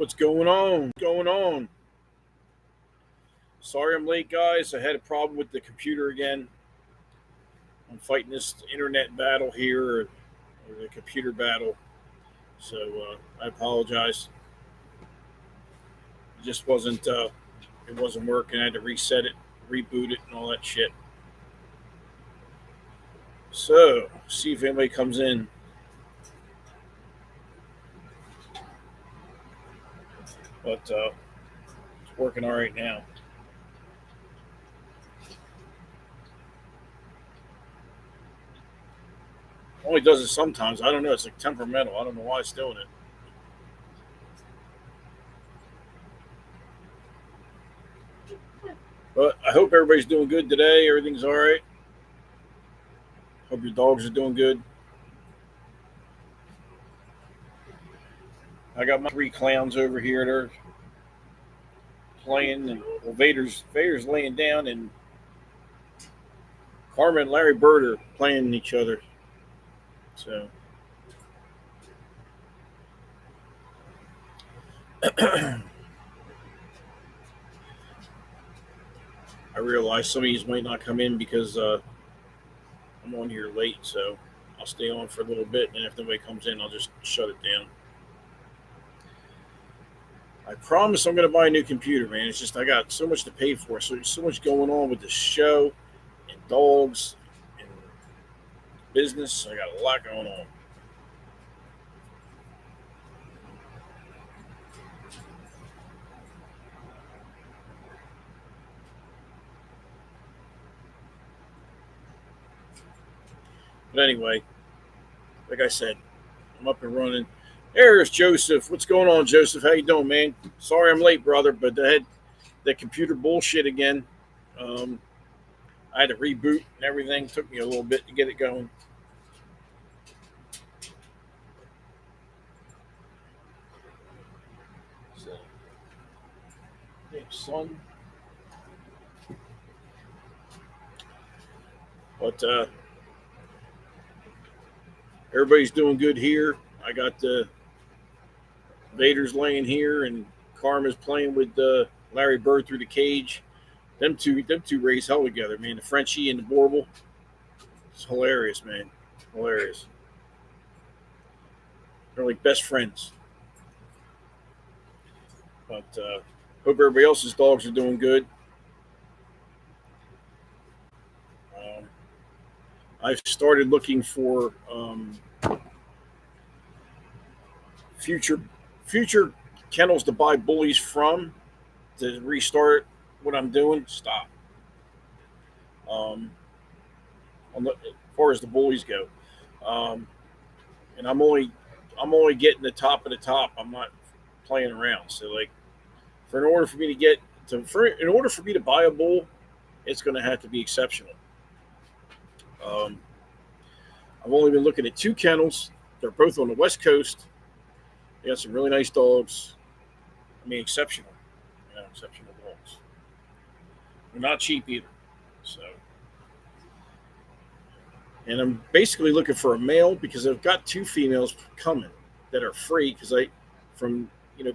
What's going on? Sorry I'm late, guys. I had a problem with the computer again. I'm fighting this internet battle here, or the computer battle. So I apologize. It just wasn't. It wasn't working. I had to reset it, reboot it, and all that shit. So see if anybody comes in. But it's working all right now. Only does it sometimes. I don't know. It's like temperamental. I don't know why it's doing it. But I hope everybody's doing good today. Everything's all right. Hope your dogs are doing good. I got my three clowns over here. They're playing, and well, Vader's laying down, and Carmen and Larry Bird are playing each other. So I realize some of these might not come in because I'm on here late. So I'll stay on for a little bit, and if nobody comes in, I'll just shut it down. I promise I'm going to buy a new computer, man. It's just I got so much to pay for, so there's so much going on with the show and dogs and business. I got a lot going on. But anyway, like I said, I'm up and running. There's Joseph. What's going on, Joseph? How you doing, man? Sorry I'm late, brother, but I had that computer bullshit again. Um, I had to reboot and everything. Took me a little bit to get it going. So, hey, son. But everybody's doing good here. I got the Vader's laying here, and Karma's playing with Larry Bird through the cage. Them two race hell together, man. The Frenchie and the Borble. It's hilarious, man. Hilarious. They're like best friends. But hope everybody else's dogs are doing good. Um, I've started looking for future future kennels to buy bullies from to restart what I'm doing. Stop. Um, as far as the bullies go, um, and I'm only getting the top of the top. I'm not playing around. So like, for in order for me to get to for in order for me to buy a bull, it's going to have to be exceptional. Um, I've only been looking at two kennels. They're both on the West Coast. They got some really nice dogs. I mean, exceptional. Exceptional dogs. They're not cheap either. So, and I'm basically looking for a male because I've got two females coming that are free because I, from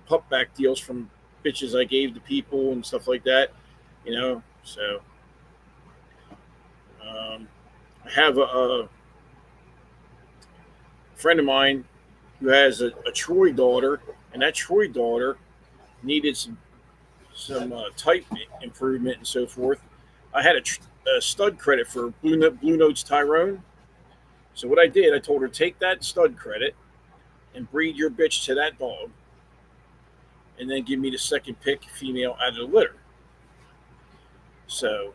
pup back deals from bitches I gave to people and stuff like that. So I have a friend of mine who has a Troy daughter, and that Troy daughter needed some type improvement and so forth. I had a stud credit for Blue Notes Tyrone. So what I did, I told her take that stud credit and breed your bitch to that dog, and then give me the second pick female out of the litter. So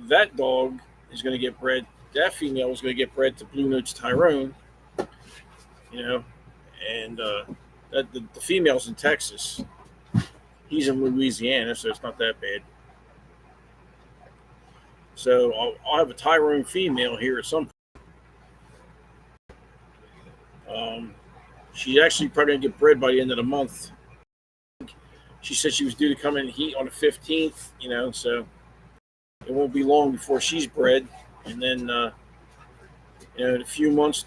that dog is going to get bred. That female is going to get bred to Blue Notes Tyrone. You know, and the female's in Texas. He's in Louisiana, so it's not that bad. So I'll have a Tyrone female here at some point. She's actually probably gonna get bred by the end of the month. She said she was due to come in heat on the 15th. So it won't be long before she's bred, and then in a few months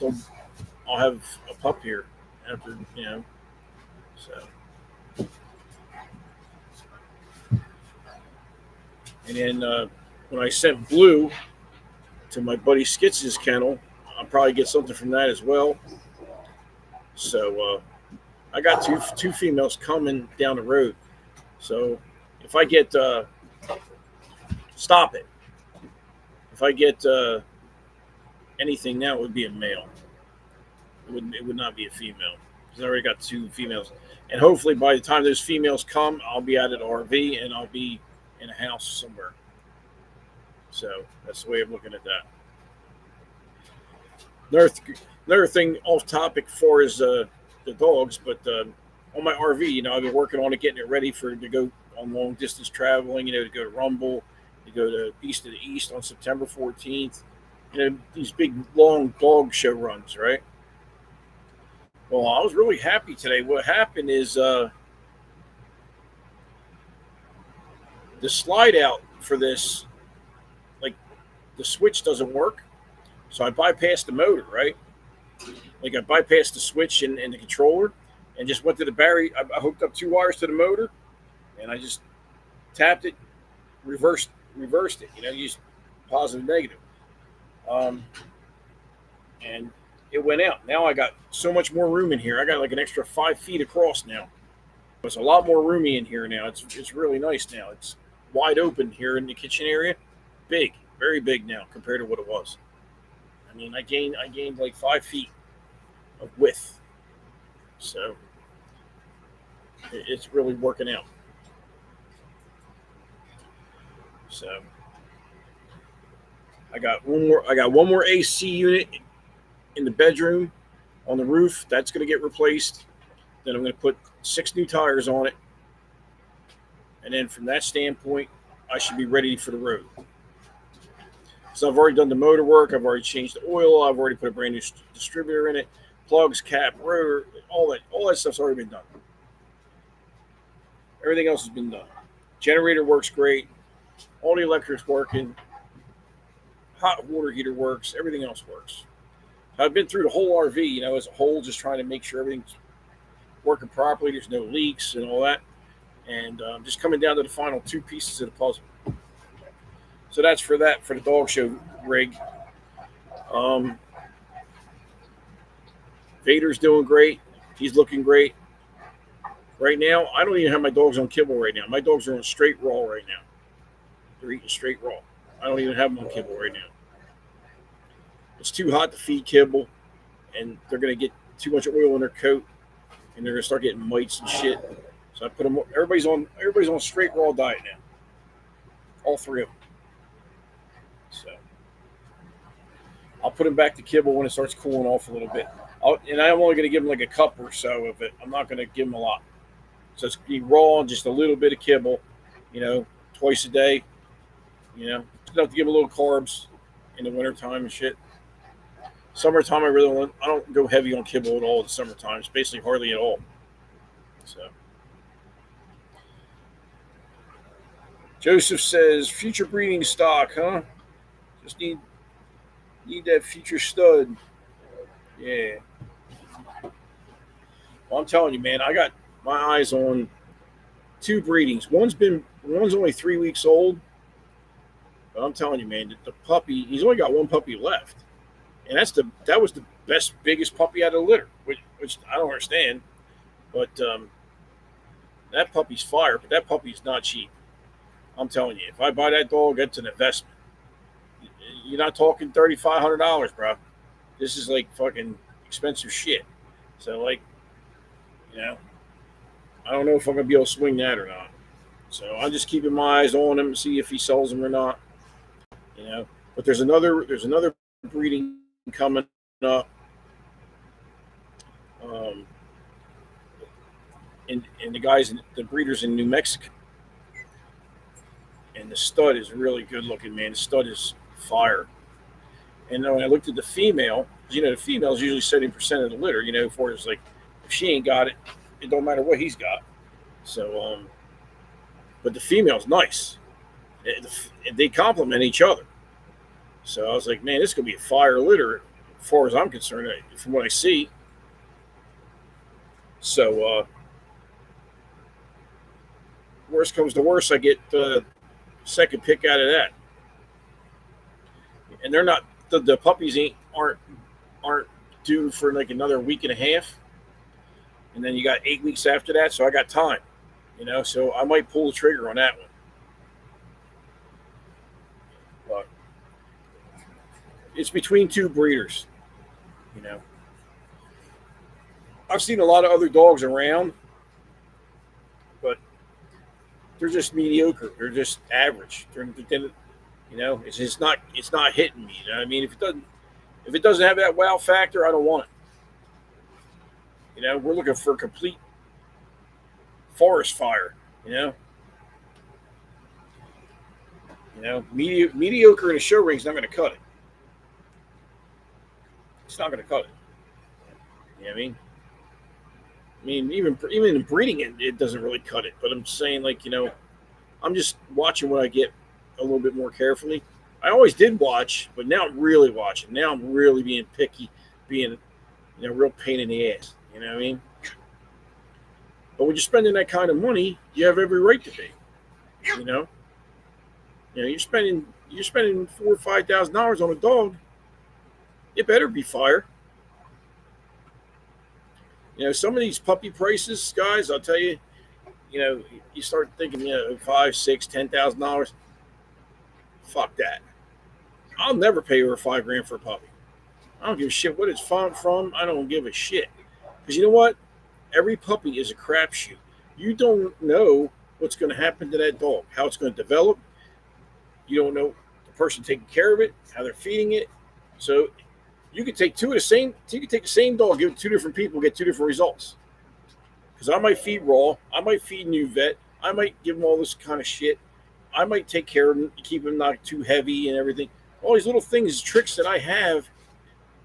I'll have a pup here after. So, and then when I sent Blue to my buddy Skitz's kennel, I'll probably get something from that as well. So I got two females coming down the road. So if I get stop it, if I get anything now, it would be a male. It would not be a female because I already got two females, and hopefully by the time those females come, I'll be out at the RV and I'll be in a house somewhere. So that's the way I'm looking at that. Another thing off topic for is the dogs, but on my RV, I've been working on it, getting it ready to go on long distance traveling. To go to Rumble, to go to Beast of the East on September 14th. These big long dog show runs, right? Well, I was really happy today. What happened is the slide out for this, like the switch doesn't work. So I bypassed the motor, right? Like I bypassed the switch and the controller and just went to the battery. I hooked up two wires to the motor and I just tapped it, reversed it, use positive, negative. And it went out. Now I got so much more room in here. I got like an extra 5 feet across now. There's a lot more roomy in here now. It's really nice now. It's wide open here in the kitchen area. Big, very big now compared to what it was. I mean, I gained like 5 feet of width. So it's really working out. So I got one more AC unit in the bedroom on the roof. That's going to get replaced. Then I'm going to put 6 new tires on it. And then from that standpoint, I should be ready for the road. So I've already done the motor work. I've already changed the oil. I've already put a brand new distributor in it. Plugs, cap, rotor, all that stuff's already been done. Everything else has been done. Generator works great. All the electric's working. Hot water heater works. Everything else works. I've been through the whole RV, as a whole, just trying to make sure everything's working properly. There's no leaks and all that. And just coming down to the final 2 pieces of the puzzle. So that's for the dog show rig. Vader's doing great. He's looking great. Right now, I don't even have my dogs on kibble right now. My dogs are on straight raw right now. They're eating straight raw. I don't even have them on kibble right now. It's too hot to feed kibble, and they're going to get too much oil in their coat, and they're going to start getting mites and shit. So I put them. Everybody's on straight raw diet now. All 3 of them. So I'll put them back to kibble when it starts cooling off a little bit. And I'm only going to give them like a cup or so of it. I'm not going to give them a lot. So it's going to be raw, just a little bit of kibble, twice a day. Just enough to give them a little carbs in the wintertime and shit. Summertime, I don't go heavy on kibble at all in the summertime. It's basically hardly at all. So Joseph says, future breeding stock, huh? Just need that future stud. Yeah. Well, I'm telling you, man, I got my eyes on 2 breedings. One's only 3 weeks old. But I'm telling you, man, the puppy, he's only got 1 puppy left. And that was the biggest puppy out of the litter, which I don't understand. But that puppy's fire, but that puppy's not cheap. I'm telling you, if I buy that dog, that's an investment. You're not talking $3,500, bro. This is like fucking expensive shit. So like, I don't know if I'm gonna be able to swing that or not. So I'm just keeping my eyes on him to see if he sells them or not. But there's another breeding coming up. And the breeders in New Mexico. And the stud is really good looking, man. The stud is fire. And when I looked at the female, the female's usually 70% of the litter, for it's like, if she ain't got it, it don't matter what he's got. So, but the female's nice. They complement each other. So I was like, man, this could be a fire litter as far as I'm concerned, from what I see. So worst comes to worst, I get second pick out of that. And they're not the puppies aren't due for like another week and a half, and then you got 8 weeks after that, so I got time, So I might pull the trigger on that one. But it's between two breeders, you know. I've seen a lot of other dogs around, but they're just mediocre. They're just average. It's just not hitting me. You know what I mean? If it doesn't have that wow factor, I don't want it. We're looking for a complete forest fire. Mediocre in a show ring is not going to cut it. It's not going to cut it. You know what I mean? Even in breeding it doesn't really cut it. But I'm saying, I'm just watching what I get a little bit more carefully. I always did watch, but now I'm really watching. Now I'm really being picky, being, real pain in the ass. You know what I mean? But when you're spending that kind of money, you have every right to be. You're spending $4,000 or $5,000 on a dog. It better be fire. Some of these puppy prices, guys, I'll tell you, you start thinking, $5,000, $6,000, $10,000. Fuck that. I'll never pay over $5,000 for a puppy. I don't give a shit what it's from. I don't give a shit. Because you know what? Every puppy is a crapshoot. You don't know what's going to happen to that dog, how it's going to develop. You don't know the person taking care of it, how they're feeding it. So you could take the same dog, give it to two different people, get two different results. Because I might feed raw, I might feed new vet, I might give them all this kind of shit. I might take care of them, keep them not too heavy and everything. All these little things, tricks that I have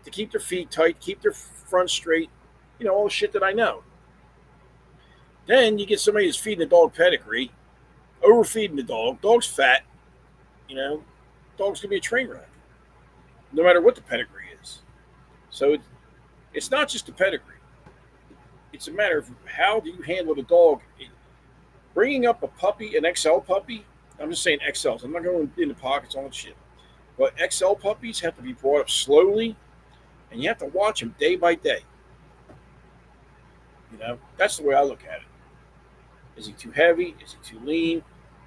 to keep their feet tight, keep their front straight, all the shit that I know. Then you get somebody that's feeding the dog pedigree, overfeeding the dog. Dog's fat, dog's gonna be a train wreck, no matter what the pedigree is. So it's not just the pedigree. It's a matter of how do you handle the dog. Bringing up a puppy, an XL puppy, I'm just saying XLs. I'm not going in the pockets, all that shit. But XL puppies have to be brought up slowly, and you have to watch them day by day. That's the way I look at it. Is he too heavy? Is he too lean?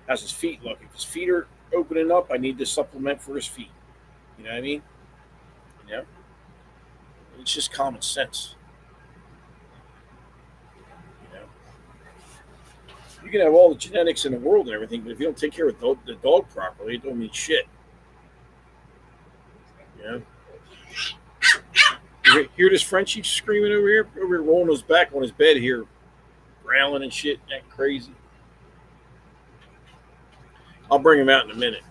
How's his feet look? If his feet are opening up, I need to supplement for his feet. You know what I mean? It's just common sense. You can have all the genetics in the world and everything, but if you don't take care of the dog properly, it don't mean shit. You hear this Frenchie screaming over here, rolling his back on his bed here, growling and shit, that crazy. I'll bring him out in a minute.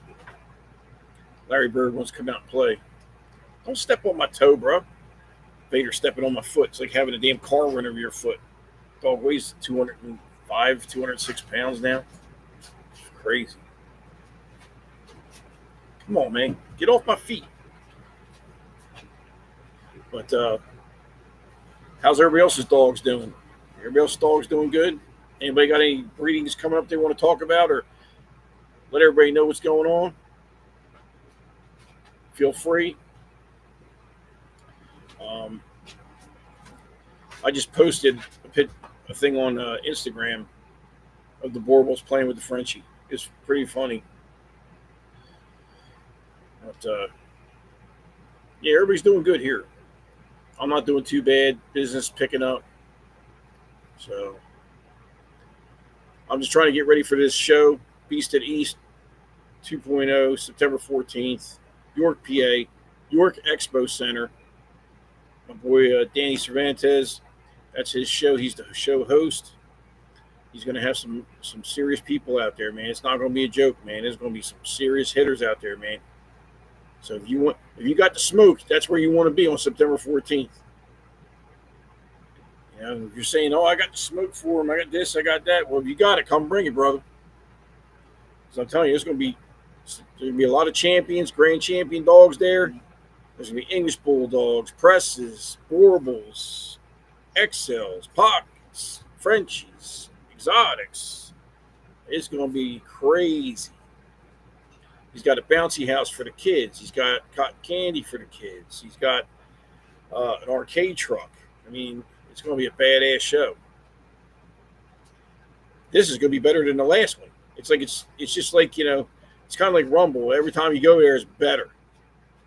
Larry Bird wants to come out and play. Don't step on my toe, bro. Vader stepping on my foot. It's like having a damn car run over your foot. Dog weighs 205, 206 pounds now. It's crazy. Come on, man. Get off my feet. But how's everybody else's dogs doing? Everybody else's dogs doing good? Anybody got any breedings coming up they want to talk about or let everybody know what's going on? Feel free. I just posted a thing on Instagram of the Borbals playing with the Frenchie. It's pretty funny. But yeah, everybody's doing good here. I'm not doing too bad. Business picking up. So I'm just trying to get ready for this show, Beast at East 2.0, September 14th, York, PA, York Expo Center. My boy Danny Cervantes, that's his show. He's the show host. He's going to have some serious people out there, man. It's not going to be a joke, man. There's going to be some serious hitters out there, man. So if you got the smoke, that's where you want to be on September 14th. If you're saying, "Oh, I got the smoke for him, I got this, I got that," well, if you got it, come bring it, brother. So I'm telling you, there's going to be a lot of champions, grand champion dogs there. There's going to be English Bulldogs, Presses, Borbals, XLs, Pockets, Frenchies, Exotics. It's going to be crazy. He's got a bouncy house for the kids. He's got cotton candy for the kids. He's got an arcade truck. I mean, it's going to be a badass show. This is going to be better than the last one. It's just like it's kind of like Rumble. Every time you go there, it's better.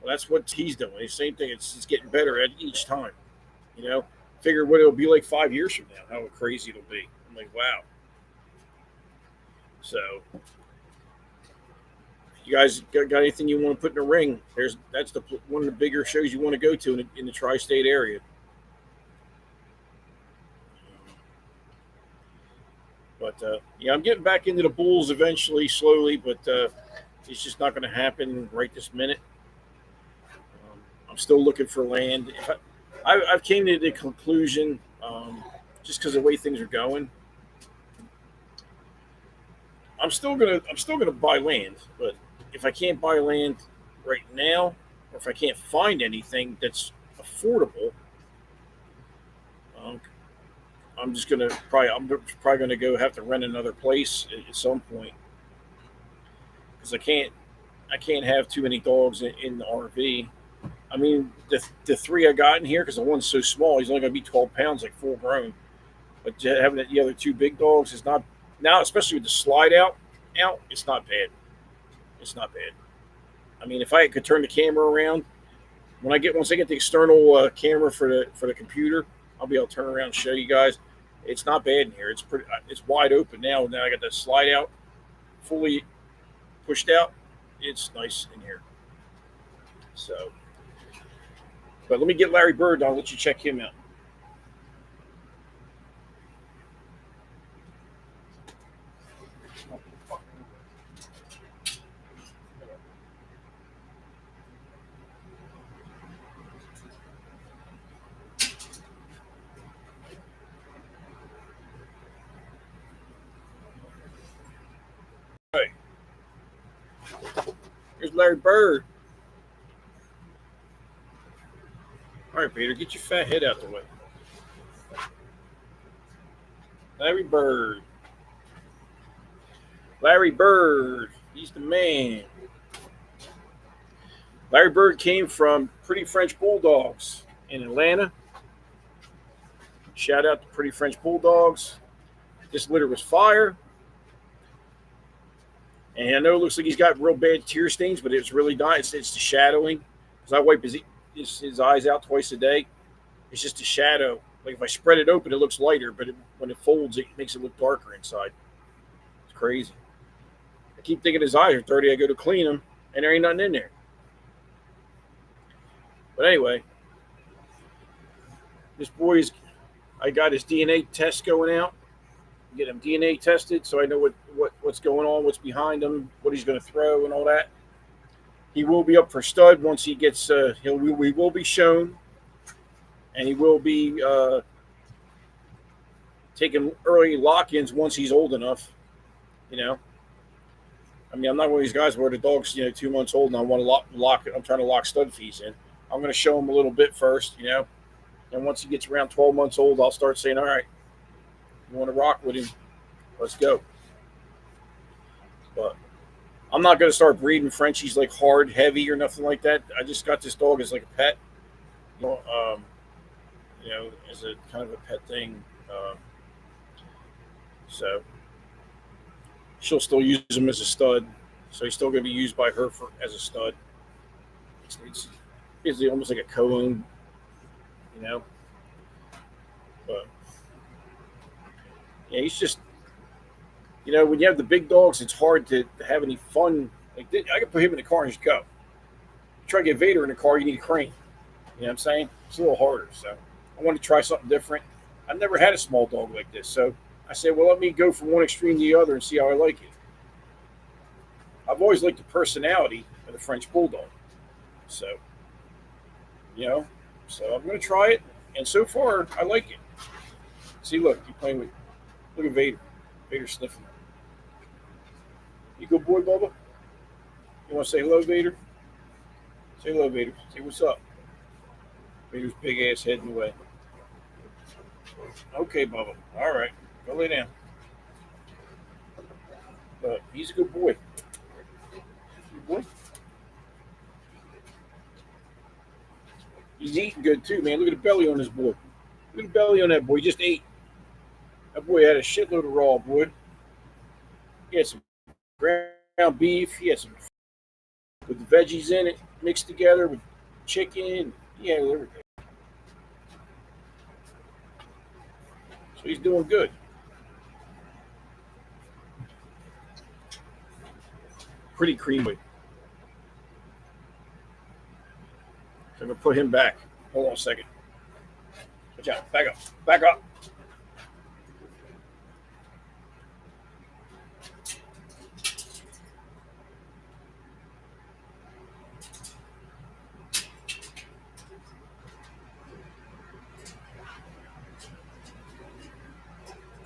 Well, that's what he's doing. The same thing. It's getting better at each time. You know, figure what it'll be like 5 years from now. How crazy it'll be. I'm like, wow. So, you guys got anything you want to put in the ring? That's one of the bigger shows you want to go to in the tri-state area. But I'm getting back into the Bulls eventually, slowly, but it's just not going to happen right this minute. I'm still looking for land. I've came to the conclusion, just because of the way things are going, I'm still gonna buy land. But if I can't buy land right now, or if I can't find anything that's affordable, um, I'm probably gonna go have to rent another place at some point because I can't have too many dogs in the RV. I mean, the three I got in here, because the one's so small, he's only going to be 12 pounds, like full grown. But having the other two big dogs is not now, especially with the slide out, it's not bad. It's not bad. I mean, if I could turn the camera around, once I get the external camera for the computer, I'll be able to turn around and show you guys. It's not bad in here. It's wide open now. Now I got that slide out, fully pushed out. It's nice in here. So. But let me get Larry Bird. I'll let you check him out. All right. Here's Larry Bird. All right, Peter, get your fat head out the way. Larry Bird. Larry Bird. He's the man. Larry Bird came from Pretty French Bulldogs in Atlanta. Shout out to Pretty French Bulldogs. This litter was fire. And I know it looks like he's got real bad tear stains, but it's really not. It's the shadowing. Because I wipe his eyes out twice a day. It's just a shadow. Like if I spread it open, it looks lighter, but when it folds, it makes it look darker inside. It's crazy. I keep thinking his eyes are dirty. I go to clean them, and there ain't nothing in there. But anyway, this I got his DNA test going out. Get him DNA tested so I know what's going on, what's behind him, what he's going to throw, and all that. He will be up for stud once he gets. We will be shown, and he will be taking early lock-ins once he's old enough. You know, I mean, I'm not one of these guys where the dog's 2 months old and I want to lock. I'm trying to lock stud fees in. I'm going to show him a little bit first, and once he gets around 12 months old, I'll start saying, all right, you want to rock with him, let's go. But I'm not going to start breeding Frenchies like hard, heavy, or nothing like that. I just got this dog as like a pet, as a kind of a pet thing. So she'll still use him as a stud. So he's still going to be used by her as a stud. It's basically almost like a co-owned, But yeah, he's just, when you have the big dogs, it's hard to have any fun. Like I can put him in the car and just go. Try to get Vader in the car, you need a crane. You know what I'm saying? It's a little harder. So I want to try something different. I've never had a small dog like this. So I said, well, let me go from one extreme to the other and see how I like it. I've always liked the personality of the French Bulldog. So, so I'm going to try it. And so far, I like it. See, look, look at Vader. Vader sniffing. You good boy, Bubba? You want to say hello, Vader? Say hello, Vader. Say what's up. Vader's big ass head in the way. Okay, Bubba. All right. Go lay down. But he's a good boy. Good boy. He's eating good too, man. Look at the belly on this boy. Look at the belly on that boy. He just ate. That boy had a shitload of raw, boy. He had some ground beef. He had some with the veggies in it, mixed together with chicken. Yeah, everything. So he's doing good. Pretty creamy. So I'm gonna put him back. Hold on a second. Watch out. Back up. Back up.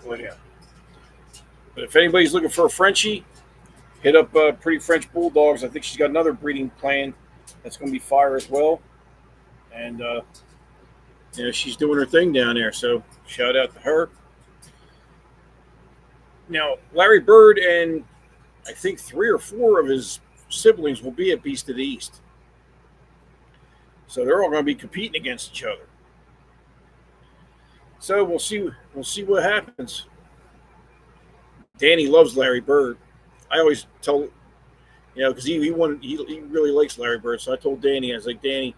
Go ahead. But if anybody's looking for a Frenchie, hit up Pretty French Bulldogs. I think she's got another breeding plan that's going to be fire as well. And she's doing her thing down there. So shout out to her. Now, Larry Bird and I think 3 or 4 of his siblings will be at Beast of the East. So they're all going to be competing against each other. So we'll see. We'll see what happens. Danny loves Larry Bird. I always tell, because he really likes Larry Bird. So I told Danny, I was like, Danny,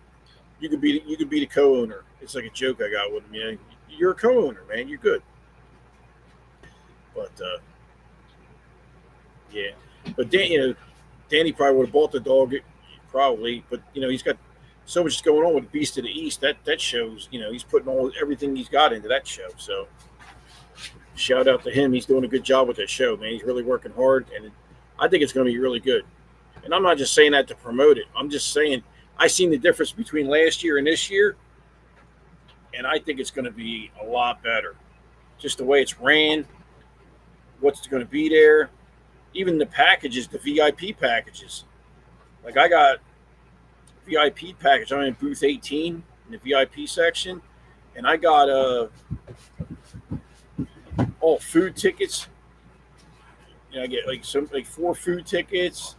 you could be the co-owner. It's like a joke I got with him. You're a co-owner, man. You're good. But yeah, but Danny probably would have bought the dog, probably. But he's got so much going on with Beast of the East that shows. He's putting everything he's got into that show. So shout out to him. He's doing a good job with that show, man. He's really working hard, and I think it's going to be really good. And I'm not just saying that to promote it. I'm just saying I seen the difference between last year and this year, and I think it's going to be a lot better. Just the way it's ran, what's going to be there, even the packages, the VIP packages. Like I got VIP package. I'm in booth 18 in the VIP section, and I got all food tickets. I get like 4 food tickets.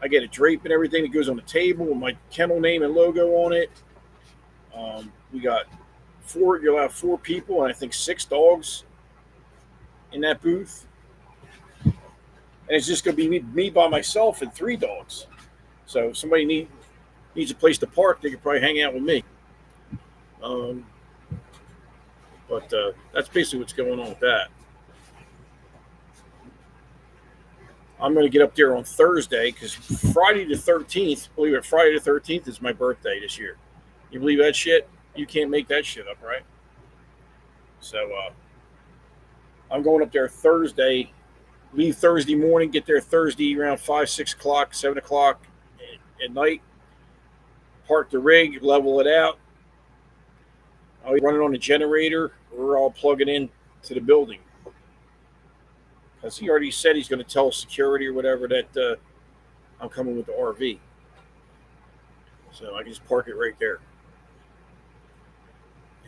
I get a drape and everything that goes on the table with my kennel name and logo on it. We got 4. You'll have 4 people, and I think 6 dogs in that booth. And it's just going to be me by myself and 3 dogs. So if somebody needs a place to park, they could probably hang out with me. But that's basically what's going on with that. I'm going to get up there on Thursday because Friday the 13th, believe it, Friday the 13th is my birthday this year. You believe that shit? You can't make that shit up, right? So I'm going up there Thursday, leave Thursday morning, get there Thursday around 5, 6 o'clock, 7 o'clock at night, park the rig, level it out. I'll be running on a generator, or I'll plug it in to the building. Because he already said he's going to tell security or whatever that I'm coming with the RV. So I can just park it right there.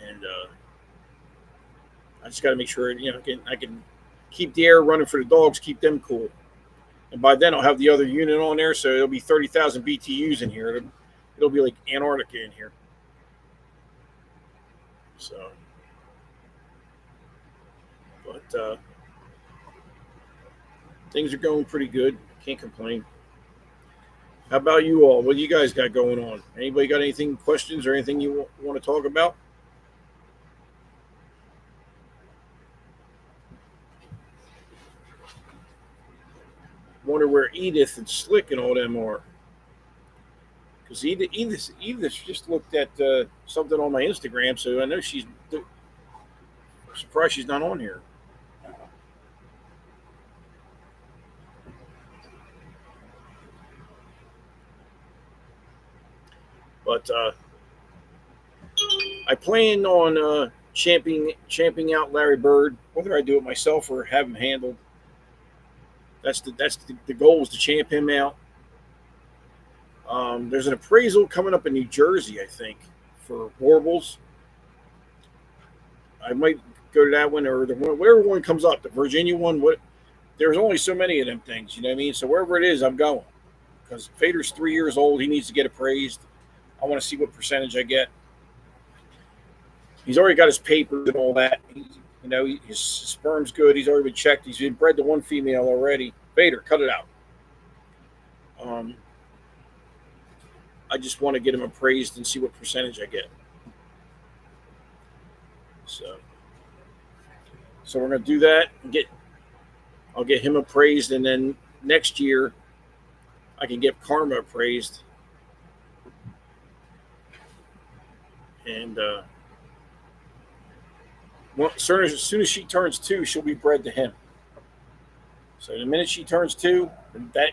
And I just got to make sure, I can keep the air running for the dogs, keep them cool. And by then I'll have the other unit on there, so it'll be 30,000 BTUs in here. It'll be like Antarctica in here. So, but things are going pretty good. Can't complain. How about you all? What do you guys got going on? Anybody got anything, questions or anything you want to talk about? Wonder where Edith and Slick and all them are. Because Edith just looked at something on my Instagram, so I know she's surprised she's not on here. But I plan on champing out Larry Bird, whether I do it myself or have him handled. That's the goal, is to champ him out. There's an appraisal coming up in New Jersey, I think, for Warbles. I might go to that one, or whatever one comes up, the Virginia one. there's only so many of them things, you know what I mean? So wherever it is, I'm going. Because Vader's 3 years old, he needs to get appraised. I want to see what percentage I get. He's already got his papers and all that. His sperm's good. He's already been checked. He's been bred to one female already. Vader, cut it out. Um, I just want to get him appraised and see what percentage I get. So we're gonna do that and I'll get him appraised, and then next year I can get Karma appraised, and as soon as she turns 2, she'll be bred to him. So the minute she turns 2, the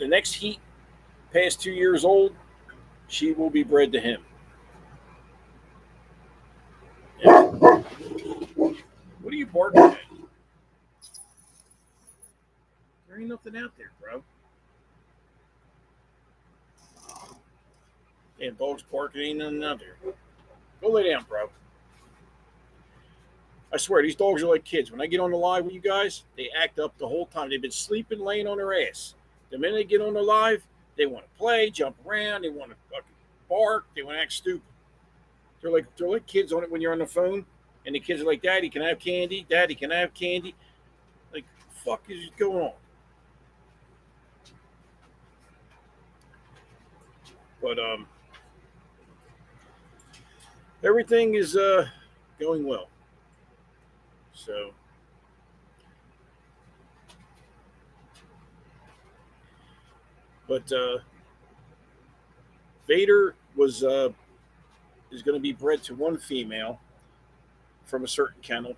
next heat past 2 years old, she will be bred to him. Yeah. What are you barking at? There ain't nothing out there, bro. Damn, dog's barking, ain't nothing out there. Go lay down, bro. I swear, these dogs are like kids. When I get on the live with you guys, they act up the whole time. They've been sleeping, laying on their ass. The minute they get on the live, they want to play, jump around, they want to fucking bark, they want to act stupid. They're like kids on it when you're on the phone, and the kids are like, "Daddy, can I have candy? Daddy, can I have candy?" Like, fuck is going on? But everything is going well. So but Vader is going to be bred to one female from a certain kennel.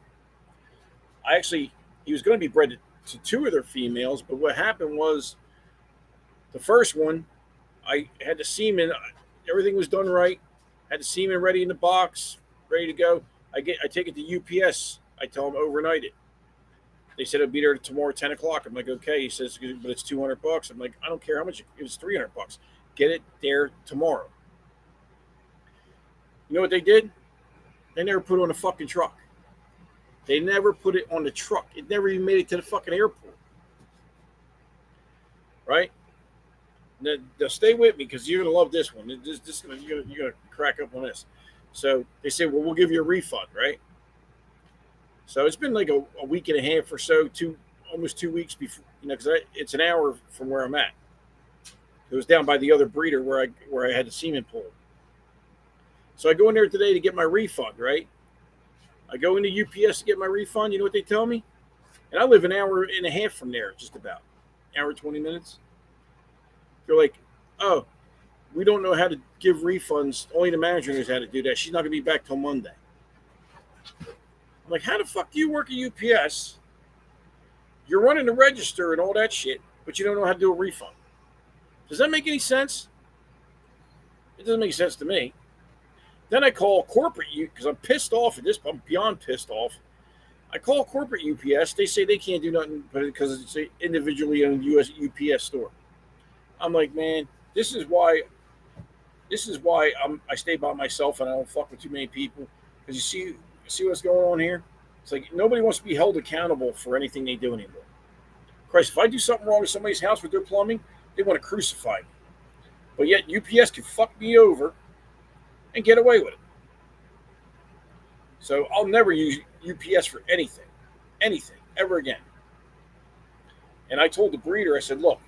He was going to be bred to 2 of their females, but what happened was the first one, I had the semen, everything was done right, had the semen ready in the box, ready to go. I take it to UPS. I tell them overnight it. They said it'll be there tomorrow at 10 o'clock. I'm like, okay. He says, but it's $200. I'm like, I don't care how much. It was $300. Get it there tomorrow. You know what they did? They never put it on the fucking truck. They never put it on the truck. It never even made it to the fucking airport. Right? Now stay with me because you're gonna love this one. You're gonna crack up on this. So they say, well, we'll give you a refund, right? So it's been like a week and a half or so, almost 2 weeks before, because it's an hour from where I'm at. It was down by the other breeder where I had the semen pulled. So I go in there today to get my refund, right? I go into UPS to get my refund. You know what they tell me? And I live an hour and a half from there, just about. Hour, 20 minutes. They're like, oh, we don't know how to give refunds. Only the manager knows how to do that. She's not going to be back till Monday. I'm like, how the fuck do you work at UPS? You're running the register and all that shit, but you don't know how to do a refund. Does that make any sense? It doesn't make sense to me. Then I call corporate because I'm pissed off at this. I'm beyond pissed off. I call corporate UPS. They say they can't do nothing because it's an individually owned UPS store. I'm like, man, this is why I stay by myself and I don't fuck with too many people. Because you see what's going on here? It's like nobody wants to be held accountable for anything they do anymore. Christ, if I do something wrong in somebody's house with their plumbing, they want to crucify me. But yet UPS can fuck me over and get away with it. So I'll never use UPS for anything, ever again. And I told the breeder, I said, look,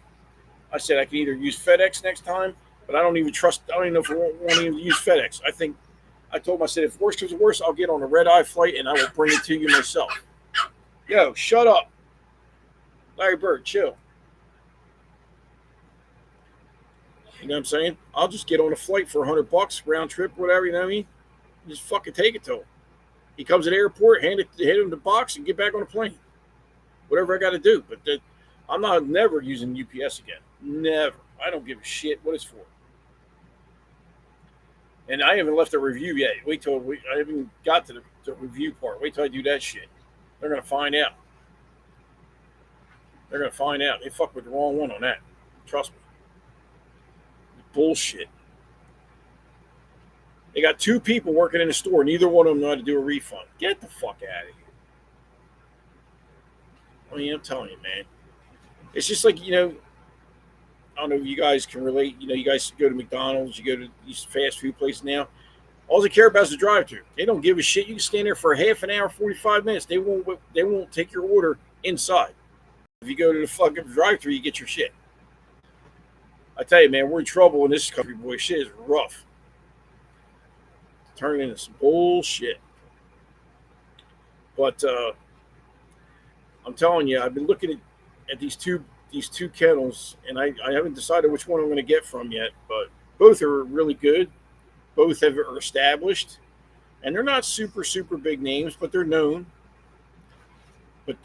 I can either use FedEx next time, but I don't even know if I want to even use FedEx. I told him, I said, if worse comes to worse, I'll get on a red-eye flight and I will bring it to you myself. Yo, shut up. Larry Bird, chill. You know what I'm saying? I'll just get on a flight for $100, round trip, whatever, you know what I mean? Just fucking take it to him. He comes to the airport, hand him the box, and get back on the plane. Whatever I got to do. But I'm never using UPS again. Never. I don't give a shit what it's for. And I haven't left a review yet. I haven't got to the review part. Wait till I do that shit. They're going to find out. They fucked with the wrong one on that. Trust me. Bullshit. They got 2 people working in the store. Neither one of them know how to do a refund. Get the fuck out of here. I mean, I'm telling you, man. It's just like, I don't know if you guys can relate. You guys go to McDonald's, you go to these fast food places now. All they care about is the drive-through. They don't give a shit. You can stand there for half an hour, 45 minutes. They won't take your order inside. If you go to the fucking drive-through, you get your shit. I tell you, man, we're in trouble in this country, boy. Shit is rough. Turning into some bullshit. But I'm telling you, I've been looking at these two kennels, and I haven't decided which one I'm going to get from yet. But both are really good. Both are established, and they're not super big names, but they're known. But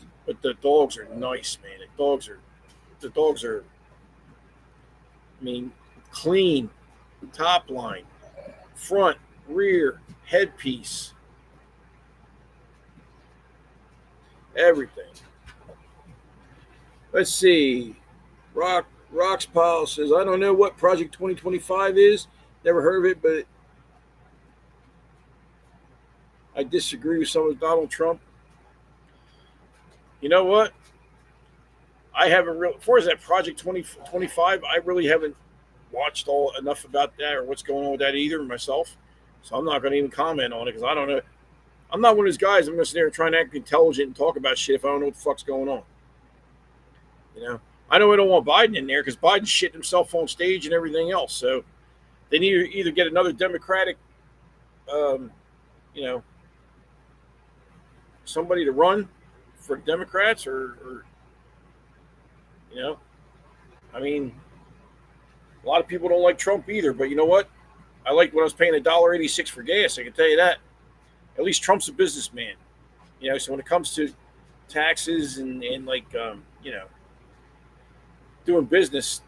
the dogs are nice, man. The dogs are. I mean, clean, top line, front, rear, headpiece, everything. Let's see. Rocks Pile says, I don't know what Project 2025 is. Never heard of it, but I disagree with some of Donald Trump. You know what? I haven't really, as far as that Project 2025, I really haven't watched all enough about that or what's going on with that either myself. So I'm not going to even comment on it because I don't know. I'm not one of those guys. I'm going to sit there and try and act intelligent and talk about shit if I don't know what the fuck's going on. I know I don't want Biden in there because Biden shit himself on stage and everything else. So they need to either get another Democratic, um, you know, somebody to run for Democrats or I mean, a lot of people don't like Trump either. But you know what? I liked when I was paying $1.86 for gas. I can tell you that. At least Trump's a businessman. So when it comes to taxes and like, doing business,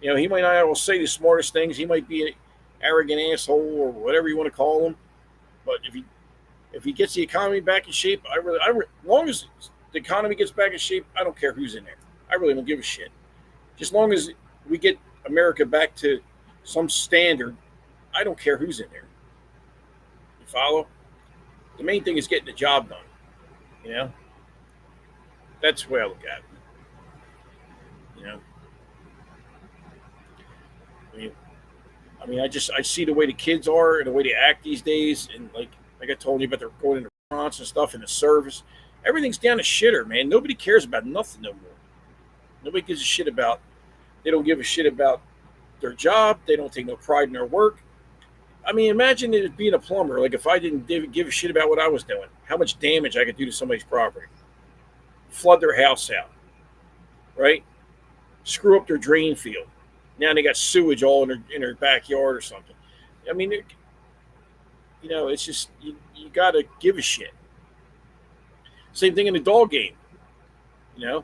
he might not always say the smartest things. He might be an arrogant asshole or whatever you want to call him. But if he gets the economy back in shape, as long as the economy gets back in shape, I don't care who's in there. I really don't give a shit. Just long as we get America back to some standard, I don't care who's in there. You follow? The main thing is getting the job done. That's the way I look at it. I mean, I see the way the kids are and the way they act these days, and like I told you about, they're going into restaurants and stuff, and the service, everything's down to shitter, man. Nobody cares about nothing no more. Nobody gives a shit about. They don't give a shit about their job. They don't take no pride in their work. I mean, imagine it being a plumber. Like if I didn't give a shit about what I was doing, how much damage I could do to somebody's property, flood their house out, right? Screw up their drain field. Now they got sewage all in their backyard or something. I mean, it's just you got to give a shit. Same thing in the dog game. A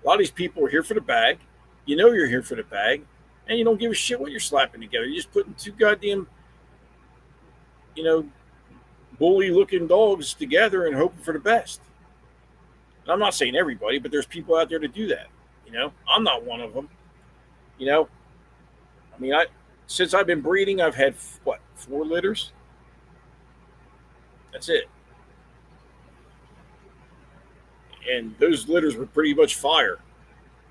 lot of these people are here for the bag. You're here for the bag, and you don't give a shit what you're slapping together. You're just putting two goddamn, bully-looking dogs together and hoping for the best. And I'm not saying everybody, but there's people out there to do that. I'm not one of them. Since I've been breeding, I've had 4 litters. That's it. And those litters were pretty much fire.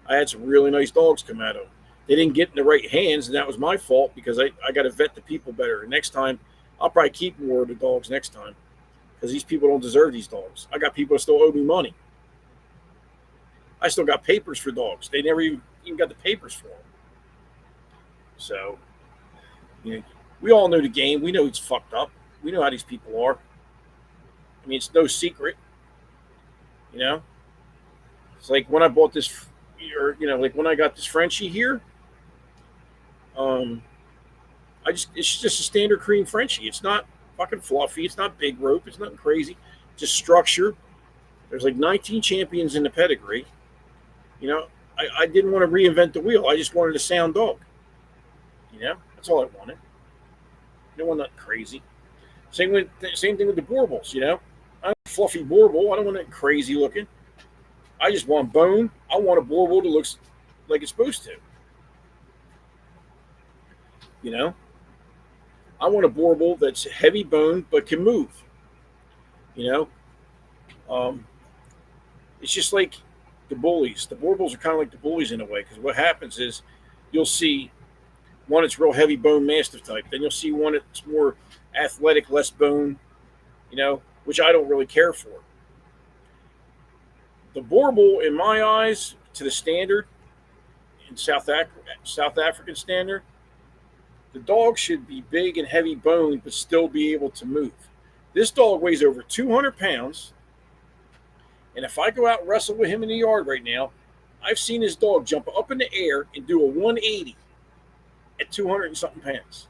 I had some really nice dogs come out of them. They didn't get in the right hands, and that was my fault because I got to vet the people better. And next time, I'll probably keep more of the dogs next time because these people don't deserve these dogs. I got people that still owe me money. I still got papers for dogs. They never even got the papers for them. So, we all know the game. We know it's fucked up. We know how these people are. I mean, it's no secret. It's like when I bought this, or like when I got this Frenchie here. It's just a standard cream Frenchie. It's not fucking fluffy. It's not big rope. It's nothing crazy. Just structure. There's like 19 champions in the pedigree. I didn't want to reinvent the wheel. I just wanted a sound dog. That's all I wanted. I didn't want nothing crazy. Same thing with the Borbals. I want a fluffy Borbal. I don't want it crazy looking. I just want bone. I want a Borbal that looks like it's supposed to. I want a Borbal that's heavy bone but can move. It's just like the bullies. The boar bulls are kind of like the bullies in a way, because what happens is you'll see one that's real heavy bone mastiff type. Then you'll see one that's more athletic, less bone, which I don't really care for. The boar bull, in my eyes, to the standard, in South African standard, the dog should be big and heavy boned, but still be able to move. This dog weighs over 200 pounds, and if I go out and wrestle with him in the yard right now, I've seen this dog jump up in the air and do a 180 at 200 and something pounds.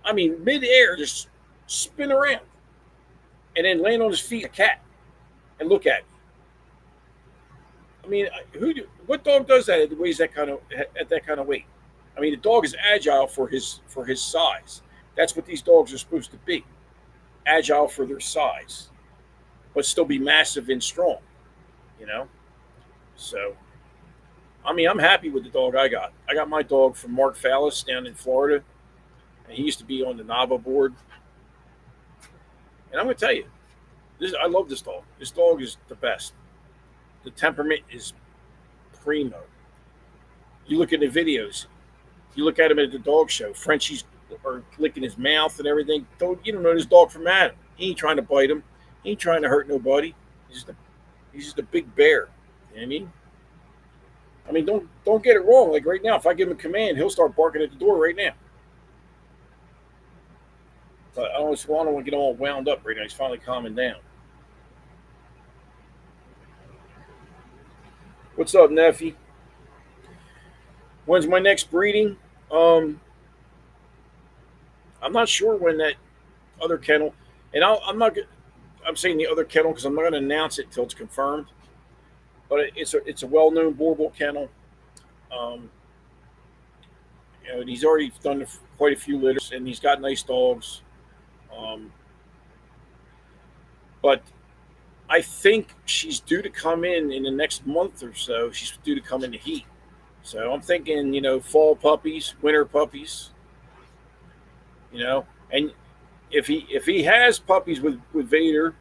I mean, mid-air, just spin around and then land on his feet, a cat, and look at me. I mean, what dog does that at weighs that kind of weight? I mean, the dog is agile for his size. That's what these dogs are supposed to be, agile for their size, but still be massive and strong. So, I mean, I'm happy with the dog I got. I got my dog from Mark Fallis down in Florida, and he used to be on the NAVA board. And I'm going to tell you, I love this dog. This dog is the best. The temperament is primo. You look at the videos. You look at him at the dog show. Frenchies are licking his mouth and everything. You don't know this dog from Adam. He ain't trying to bite him. He ain't trying to hurt nobody. He's just a big bear. You know what I mean? I mean, don't get it wrong. Like right now, if I give him a command, he'll start barking at the door right now. But I don't want to get all wound up right now. He's finally calming down. What's up, Neffy? When's my next breeding? I'm not sure when that other kennel, and I'm saying the other kennel because I'm not going to announce it until it's confirmed. But it's a well-known boar bull kennel. And he's already done quite a few litters, and he's got nice dogs. But I think she's due to come in the next month or so. She's due to come into heat. So I'm thinking, fall puppies, winter puppies. And if he has puppies with Vader,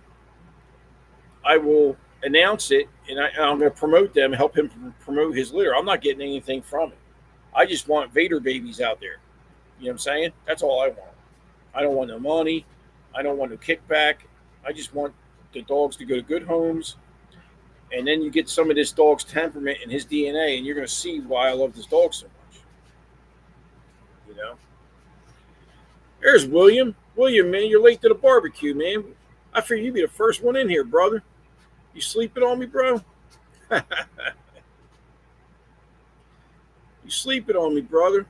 I will announce it, and I'm going to promote them, help him promote his litter. I'm not getting anything from it. I just want Vader babies out there. You know what I'm saying? That's all I want. I don't want no money. I don't want no kickback. I just want the dogs to go to good homes. And then you get some of this dog's temperament and his DNA, and you're going to see why I love this dog so much. There's William. William, man, you're late to the barbecue, man. I figured you'd be the first one in here, brother. You sleeping on me, bro? You sleeping on me, brother?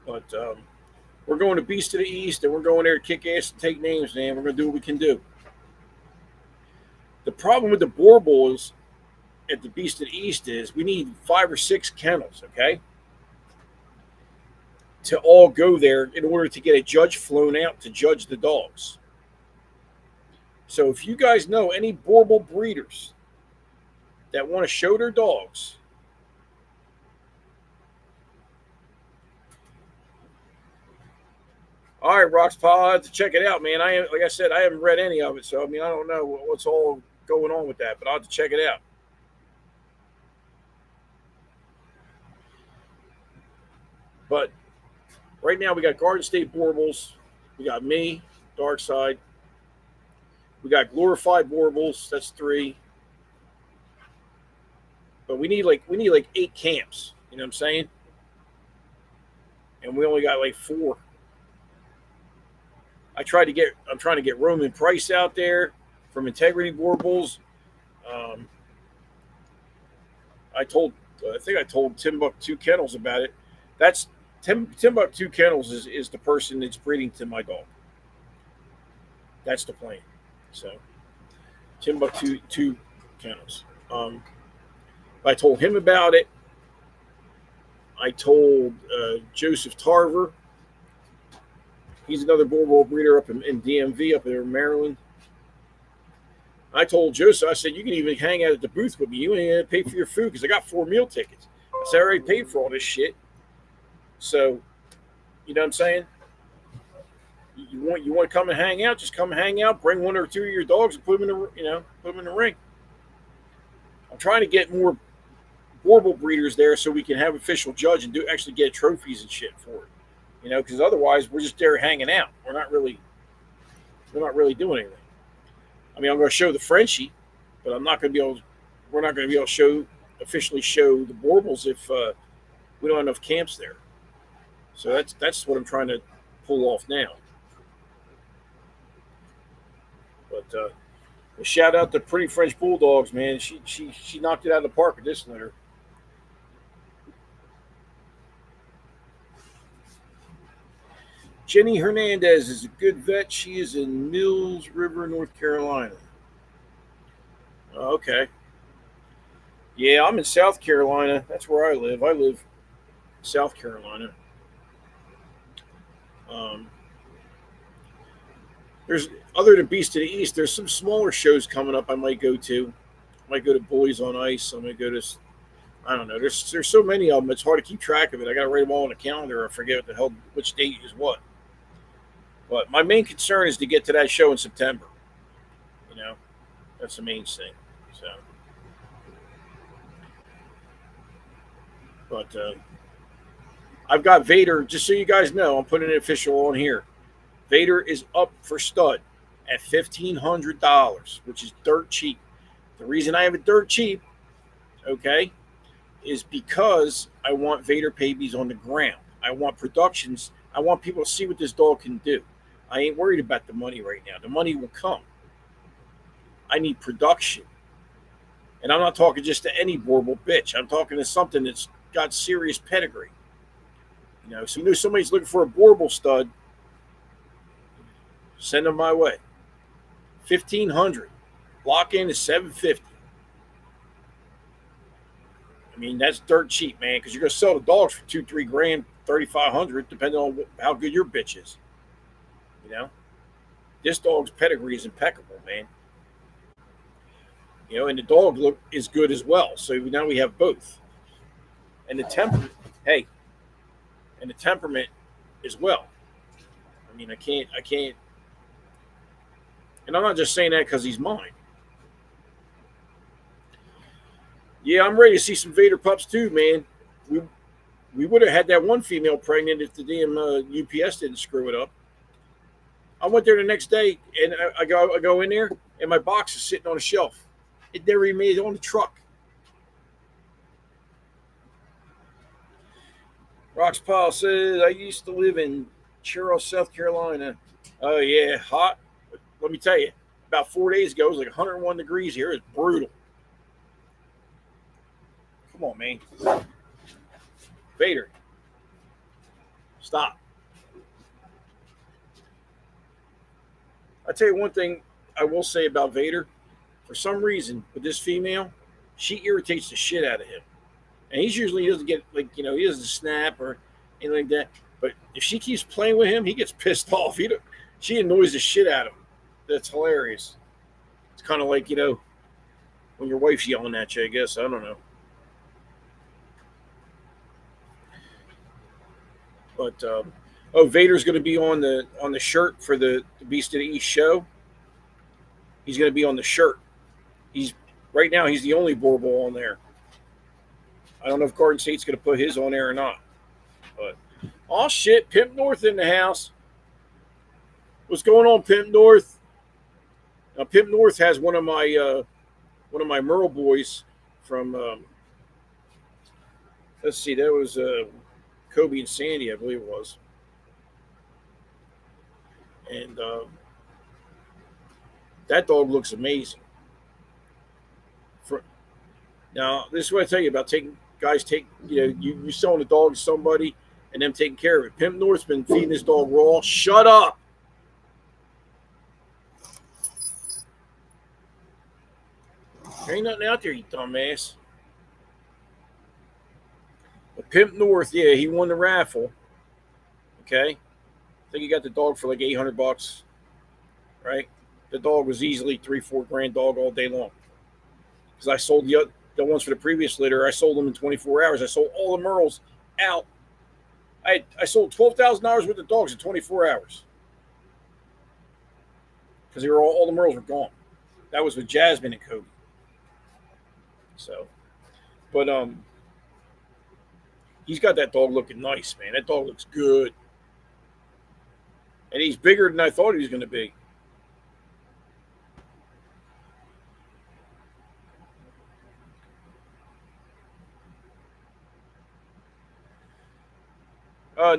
But we're going to Beast of the East, and we're going there to kick ass and take names, man. We're going to do what we can do. The problem with the boar bulls at the Beast of the East is we need 5 or 6 kennels, okay, to all go there in order to get a judge flown out to judge the dogs. So if you guys know any boar bull breeders that want to show their dogs, all right, Roxpaw, I'll have to check it out, man. Like I said, I haven't read any of it, so I don't know what's all going on with that, but I'll have to check it out. But right now we got Garden State boar bulls, we got me, Dark Side, we got glorified boar bulls. That's 3. But we need like 8 camps. You know what I'm saying? And we only got like 4. I'm trying to get Roman Price out there from Integrity Boar Bulls. I think I told Timbuktu Kennels about it. That's Timbuktu Kennels is the person that's breeding to my dog. That's the plan. So Timbuktu Kennels. I told him about it. I told Joseph Tarver. He's another boar bull breeder up in DMV, up there in Maryland. I told Joseph, I said, you can even hang out at the booth with me. You ain't going to pay for your food because I got 4 meal tickets. I said, I already paid for all this shit. So, you know what I'm saying? You want to come and hang out? Just come and hang out. Bring one or two of your dogs and put them in put them in the ring. I'm trying to get more Warble breeders there so we can have official judge and actually get trophies and shit for it. Because otherwise we're just there hanging out. We're not really doing anything. I mean, I'm going to show the Frenchie, but I'm not going to be able. We're not going to be able to officially show the Warbles if we don't have enough camps there. So that's what I'm trying to pull off now. But shout out to Pretty French Bulldogs, man. She knocked it out of the park with this litter. Jenny Hernandez is a good vet. She is in Mills River, North Carolina. Okay. Yeah, I'm in South Carolina. That's where I live. I live in South Carolina. There's other than Beast of the East. There's some smaller shows coming up. I might go to. I might go to Bullies on Ice. I might go to. I don't know. There's so many of them. It's hard to keep track of it. I got to write them all on the calendar. I forget what the hell which date is what. But my main concern is to get to that show in September. That's the main thing. So, but I've got Vader. Just so you guys know, I'm putting an official on here. Vader is up for stud at $1,500, which is dirt cheap. The reason I have it dirt cheap, okay, is because I want Vader babies on the ground. I want productions. I want people to see what this dog can do. I ain't worried about the money right now. The money will come. I need production. And I'm not talking just to any Warble bitch. I'm talking to something that's got serious pedigree. So somebody's looking for a Warble stud, send them my way. $1,500. Lock in is $750. I mean, that's dirt cheap, man, because you're going to sell the dogs for $2-3 grand, $3,500, depending on how good your bitch is. This dog's pedigree is impeccable, man. And the dog is good as well. So now we have both. And the temperament, and the temperament as well. I mean, I can't, and I'm not just saying that because he's mine. Yeah, I'm ready to see some Vader pups too, man. We would have had that one female pregnant if the damn UPS didn't screw it up. I went there the next day, and I go in there, and my box is sitting on a shelf. It never even made it on the truck. Rox Pile says, I used to live in Charles, South Carolina. Oh, yeah, hot. But let me tell you, about 4 days ago, it was like 101 degrees here. It's brutal. Come on, man. Vader. Stop. I'll tell you one thing I will say about Vader. For some reason, with this female, she irritates the shit out of him. And he doesn't get, he doesn't snap or anything like that. But if she keeps playing with him, he gets pissed off. She annoys the shit out of him. That's hilarious. It's kind of like, when your wife's yelling at you, I guess. I don't know. But, Vader's going to be on the shirt for the Beast of the East show. He's going to be on the shirt. Right now he's the only Warble on there. I don't know if Garden State's going to put his on there or not. But oh shit, Pimp North in the house. What's going on, Pimp North? Now Pimp North has one of my Merle boys from let's see, that was Kobe and Sandy, I believe it was. And that dog looks amazing. Now, this is what I tell you about you selling a dog to somebody and them taking care of it. Pimp North's been feeding this dog raw. Shut up. There ain't nothing out there, you dumbass. But Pimp North, yeah, he won the raffle. Okay. I think he got the dog for like $800, right? The dog was easily $3-4 grand dog all day long. Because I sold the ones for the previous litter. I sold them in 24 hours. I sold all the Merles out. I sold $12,000 worth of dogs in 24 hours. because they were all the Merles were gone. That was with Jasmine and Kobe. So, but he's got that dog looking nice, man. That dog looks good, and he's bigger than I thought he was going to be.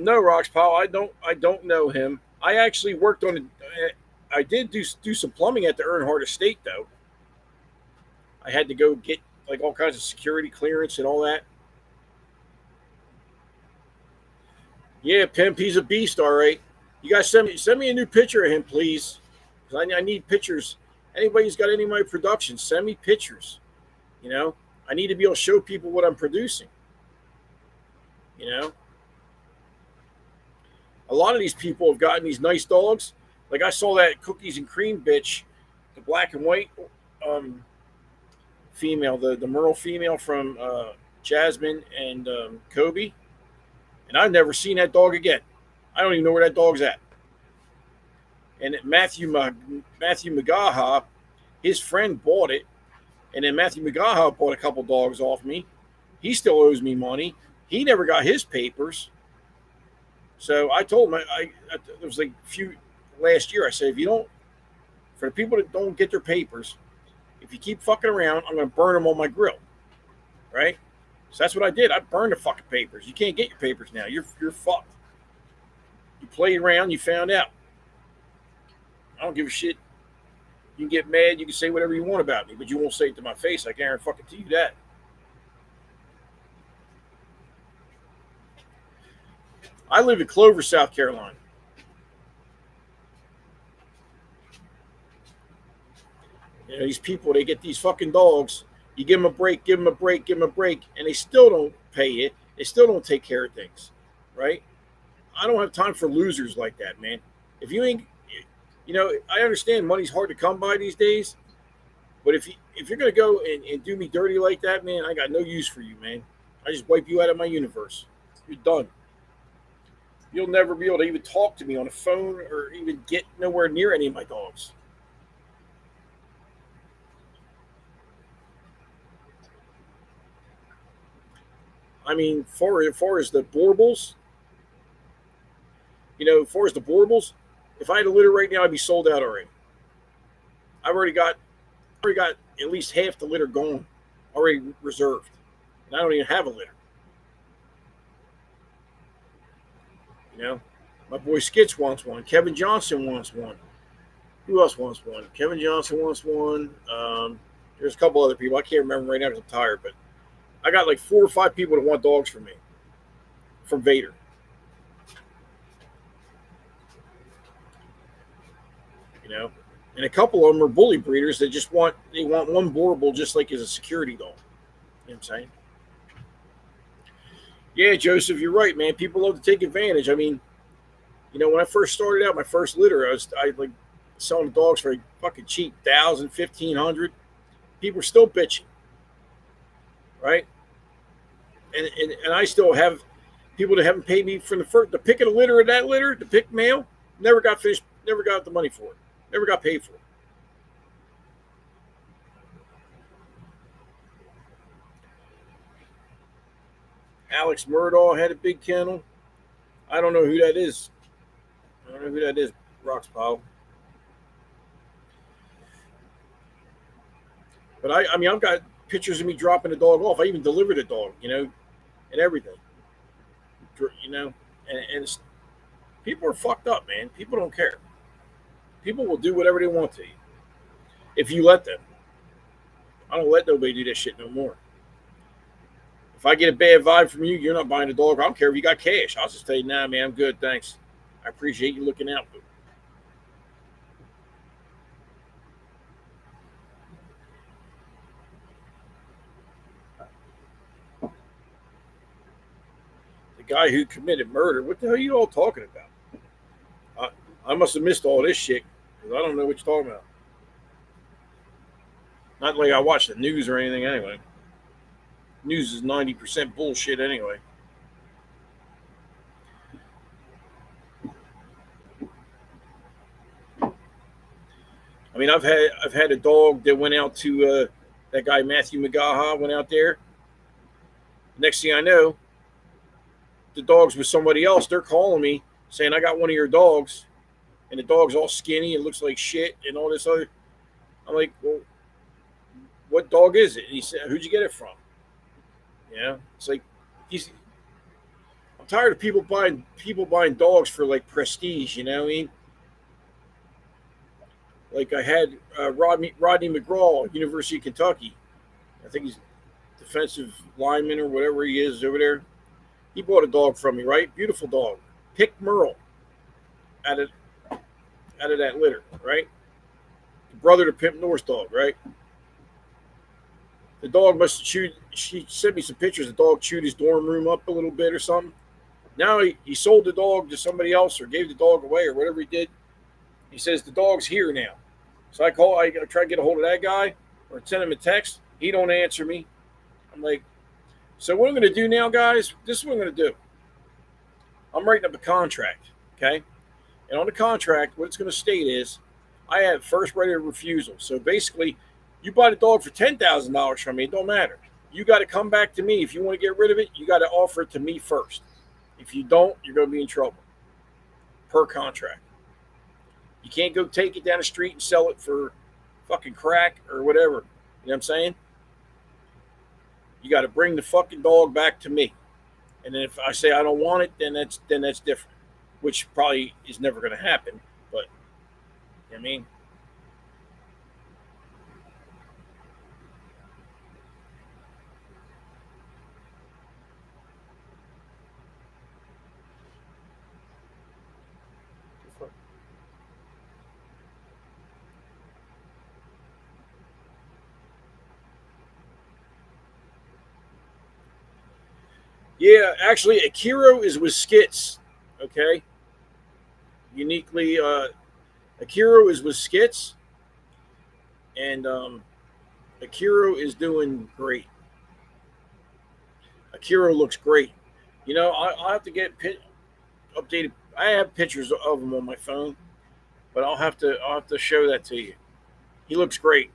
No, Rocks Pal, I don't know him. I actually worked on it. I did do some plumbing at the Earnhardt Estate though. I had to go get like all kinds of security clearance and all that. Yeah, Pimp, he's a beast, all right. You guys send me a new picture of him, please. 'Cause I need pictures. Anybody who's got any of my productions, send me pictures. You know, I need to be able to show people what I'm producing. You know, a lot of these people have gotten these nice dogs. Like I saw that cookies and cream bitch, the black and white um, female, the Merle female from Jasmine and Kobe, and I've never seen that dog again. I don't even know where that dog's at. And Matthew Magaha, his friend bought it, and then Matthew Magaha bought a couple dogs off me. He still owes me money. He never got his papers. So I told him, it was like a few last year. I said, if you don't, for the people that don't get their papers, if you keep fucking around, I'm going to burn them on my grill. Right? So that's what I did. I burned the fucking papers. You can't get your papers now. You're fucked. You played around, you found out. I don't give a shit. You can get mad, you can say whatever you want about me, but you won't say it to my face. I guarantee fucking to you that. I live in Clover, South Carolina. You know, these people, they get these fucking dogs. You give them a break, give them a break, give them a break, and they still don't pay it. They still don't take care of things, right? I don't have time for losers like that, man. If you ain't, you know, I understand money's hard to come by these days, but if you're gonna go and do me dirty like that, man, I got no use for you, man. I just wipe you out of my universe. You're done. You'll never be able to even talk to me on the phone or even get nowhere near any of my dogs. I mean, far as the Borbles, you know, as far as the Borbles, if I had a litter right now, I'd be sold out already. I've already got at least half the litter gone, already reserved, and I don't even have a litter. You know, my boy Skitch wants one. Kevin Johnson wants one. Who else wants one? Kevin Johnson wants one. There's a couple other people. I can't remember right now because I'm tired, but I got like 4 or 5 people that want dogs from me, from Vader. You know, and a couple of them are bully breeders that just want one Boerboel just like as a security dog. You know what I'm saying? Yeah, Joseph, you're right, man. People love to take advantage. I mean, you know, when I first started out, my first litter, I like selling dogs for fucking cheap, 1,000, 1,500. People are still bitching, right? And I still have people that haven't paid me for the pick of the litter of that litter, the pick male, never got finished, never got the money for it, never got paid for it. Alex Murdaugh had a big kennel. I don't know who that is. I don't know who that is, Rocks Powell. But I mean, I've got pictures of me dropping the dog off. I even delivered the dog, you know, and everything, you know, and people are fucked up, man. People don't care. People will do whatever they want to you if you let them. I don't let nobody do that shit no more. If I get a bad vibe from you, you're not buying the dog. I don't care if you got cash. I'll just tell you, nah, man, I'm good, thanks. I appreciate you looking out. But the guy who committed murder, what the hell are you all talking about? I must have missed all this shit because I don't know what you're talking about. Not like I watch the news or anything anyway. News is 90% bullshit anyway. I mean, I've had a dog that went out to that guy Matthew McGaha went out there. Next thing I know, the dog's with somebody else. They're calling me saying I got one of your dogs, and the dog's all skinny and looks like shit and all this other. I'm like, well, what dog is it? And he said, who'd you get it from? It's like he's. I'm tired of people buying dogs for like prestige. You know what I mean? Like I had Rodney McGraw, University of Kentucky. I think he's defensive lineman or whatever he is over there. He bought a dog from me, right? Beautiful dog, Pick Merle, out of that litter, right? The brother to Pimp North's dog, right? The dog must have chewed. She sent me some pictures. The dog chewed his dorm room up a little bit or something. Now he sold the dog to somebody else or gave the dog away or whatever he did. He says the dog's here now. So I try to get a hold of that guy or send him a text. He don't answer me. I'm like, so what I'm going to do now, guys, this is what I'm going to do. I'm writing up a contract, okay? And on the contract, what it's going to state is I have first right of refusal. So basically, you buy the dog for $10,000 from me, it don't matter. You got to come back to me. If you want to get rid of it, you got to offer it to me first. If you don't, you're going to be in trouble per contract. You can't go take it down the street and sell it for fucking crack or whatever. You know what I'm saying? You got to bring the fucking dog back to me. And then if I say I don't want it, then that's different, which probably is never going to happen. But, you know what I mean? Yeah, actually, Akiro is with Skits. Okay, uniquely, Akiro is with Skits, and Akiro is doing great. Akiro looks great. I'll have to get updated. I have pictures of him on my phone, but I'll have to show that to you. He looks great.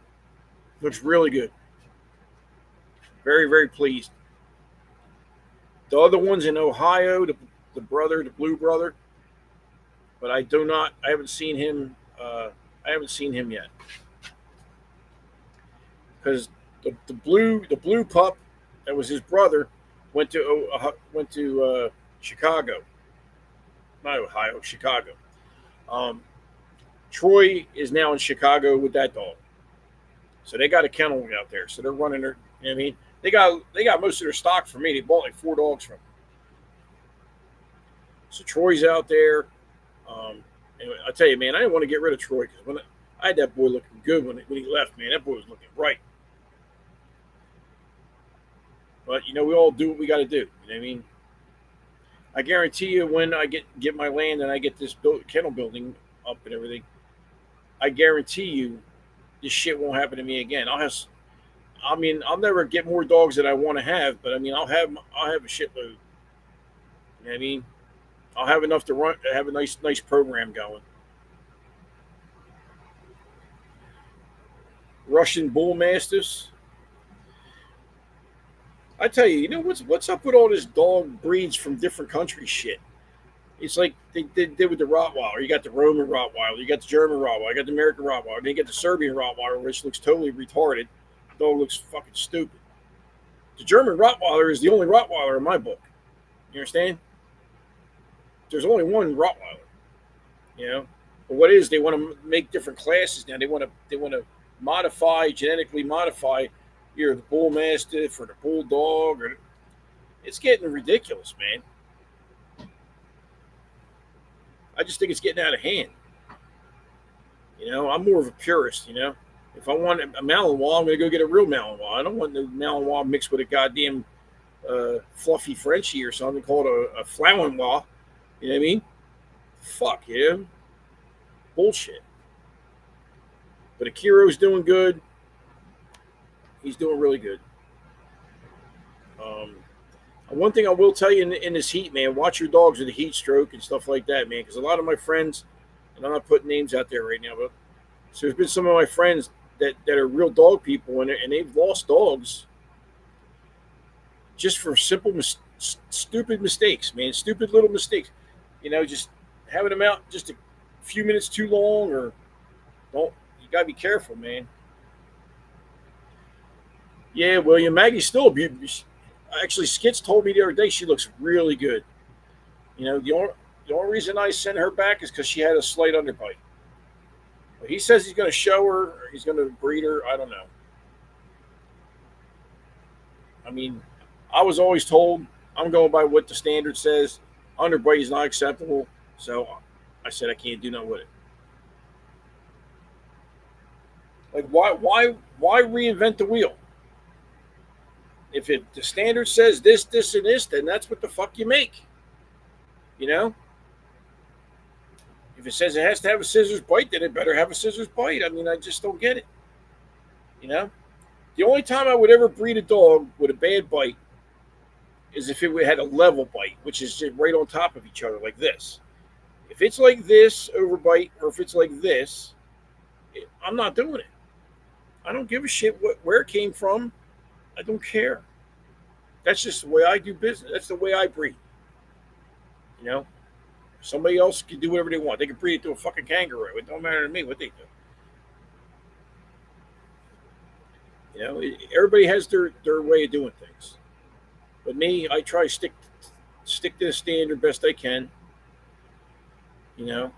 Looks really good. Very very pleased. The other one's in Ohio, the blue brother, but I do not. I haven't seen him. I haven't seen him yet because the blue pup that was his brother went to Chicago, not Ohio, Chicago. Um, Troy is now in Chicago with that dog, so they got a kennel out there. So they're running their. You know what I mean, they got most of their stock from me. They bought like 4 dogs from me. So Troy's out there. And I tell you, man, I didn't want to get rid of Troy because when I had that boy looking good when he left, man, that boy was looking right. But we all do what we got to do. You know what I mean? I guarantee you, when I get my land and I get this kennel building up and everything, I guarantee you, this shit won't happen to me again. I'll never get more dogs that I want to have, but I mean, I'll have a shitload. You know what I mean? I'll have enough to have a nice program going. Russian bull mastiffs. I tell you, what's up with all this dog breeds from different countries shit? It's like they did with the Rottweiler. You got the Roman Rottweiler, you got the German Rottweiler, you got the American Rottweiler, then you get the Serbian Rottweiler, which looks totally retarded. The dog looks fucking stupid. The German Rottweiler is the only Rottweiler in my book. You understand? There's only one Rottweiler. But what is they want to make different classes now? They want to genetically modify either the bull mastiff or the bulldog, or it's getting ridiculous, man. I just think it's getting out of hand. I'm more of a purist. If I want a Malinois, I'm going to go get a real Malinois. I don't want the Malinois mixed with a goddamn fluffy Frenchie or something called a Flanois. You know what I mean? Fuck, yeah. Bullshit. But Akiro's doing good. He's doing really good. One thing I will tell you in this heat, man, watch your dogs with a heat stroke and stuff like that, man, because a lot of my friends, and I'm not putting names out there right now, but So there's been some of my friends that are real dog people, and they've lost dogs just for simple, stupid mistakes, man. Stupid little mistakes. Just having them out just a few minutes too long, or don't. You gotta be careful, man. Yeah, William, Maggie's still a beauty. Actually, Skits told me the other day she looks really good. The only reason I sent her back is because she had a slight underbite. But he says he's going to show her, or he's going to breed her. I don't know. I mean, I was always told I'm going by what the standard says. Underbite is not acceptable, so I said I can't do nothing with it. Like, why reinvent the wheel? If the standard says this, this, and this, then that's what the fuck you make. You know, if it says it has to have a scissors bite, then it better have a scissors bite. I mean, I just don't get it. You know, the only time I would ever breed a dog with a bad bite is if it had a level bite, which is just right on top of each other like this. If it's like this overbite, or if it's like this, I'm not doing it. I don't give a shit where it came from. I don't care. That's just the way I do business. That's the way I breed. You know, somebody else can do whatever they want. They can breed it to a fucking kangaroo. It don't matter to me what they do. Everybody has their way of doing things. But me, I try to stick to the standard best I can. You know,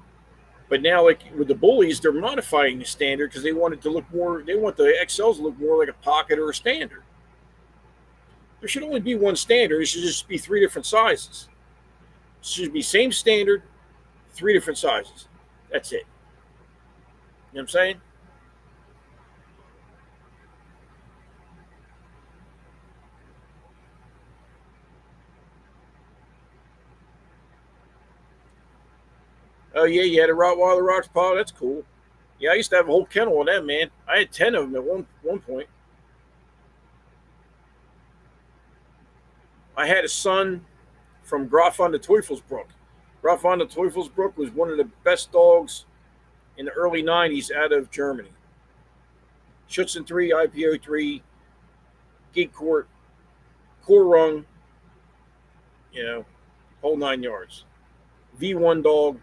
but now, like with the bullies, they're modifying the standard because they want it to look more. They want the XLs to look more like a pocket or a standard. There should only be one standard. It should just be three different sizes. It should be same standard, three different sizes. That's it. You know what I'm saying? Oh yeah, you had a Rottweiler Rocks Paw. That's cool. Yeah, I used to have a whole kennel of them, man. I had 10 of them at one point. I had a son from Graf von der Teufelsbruck. Graf von der Teufelsbruck was one of the best dogs in the early '90s out of Germany. Schutzen 3, IPO 3, Geek Court, Korung, whole 9 yards. V1 dog.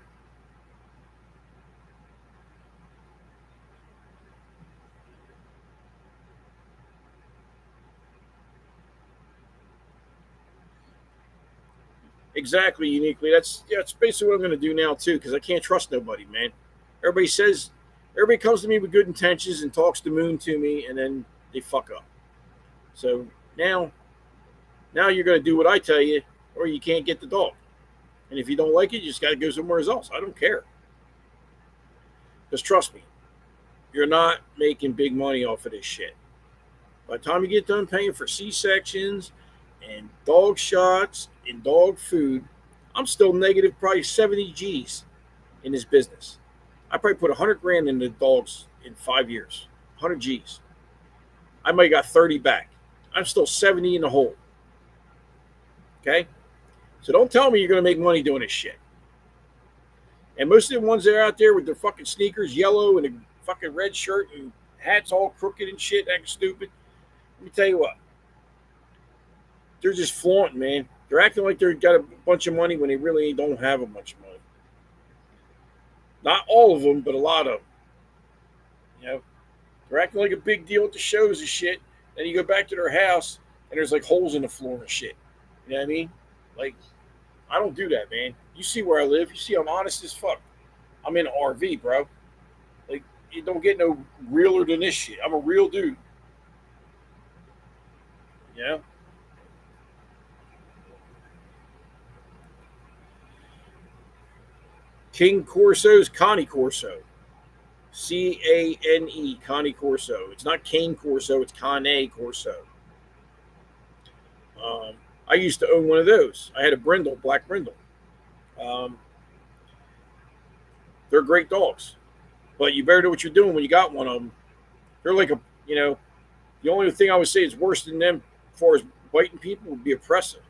Exactly, uniquely. That's basically what I'm going to do now too, because I can't trust nobody, man. Everybody says, everybody comes to me with good intentions and talks the moon to me, and then they fuck up. So now you're going to do what I tell you, or you can't get the dog. And if you don't like it, you just got to go somewhere else. I don't care. Just trust me, you're not making big money off of this shit. By the time you get done paying for C-sections and dog shots and dog food, I'm still negative probably 70 G's in this business. I probably put 100 grand into dogs in 5 years. 100 G's. I might have got 30 back. I'm still 70 in the hole. Okay? So don't tell me you're going to make money doing this shit. And most of the ones that are out there with their fucking sneakers, yellow, and a fucking red shirt and hats all crooked and shit, acting stupid. Let me tell you what. They're just flaunting, man. They're acting like they've got a bunch of money when they really don't have a bunch of money. Not all of them, but a lot of them. They're acting like a big deal at the shows and shit. Then you go back to their house and there's like holes in the floor and shit. You know what I mean? Like, I don't do that, man. You see where I live. You see I'm honest as fuck. I'm in an RV, bro. Like, you don't get no realer than this shit. I'm a real dude. You know? King Corso's Cane Corso. Cane, Cane Corso. It's not Cane Corso, it's Cane Corso. I used to own one of those. I had a brindle, black brindle. Um, they're great dogs, but you better know what you're doing when you got one of them. They're like the only thing I would say is worse than them as far as biting people would be oppressive.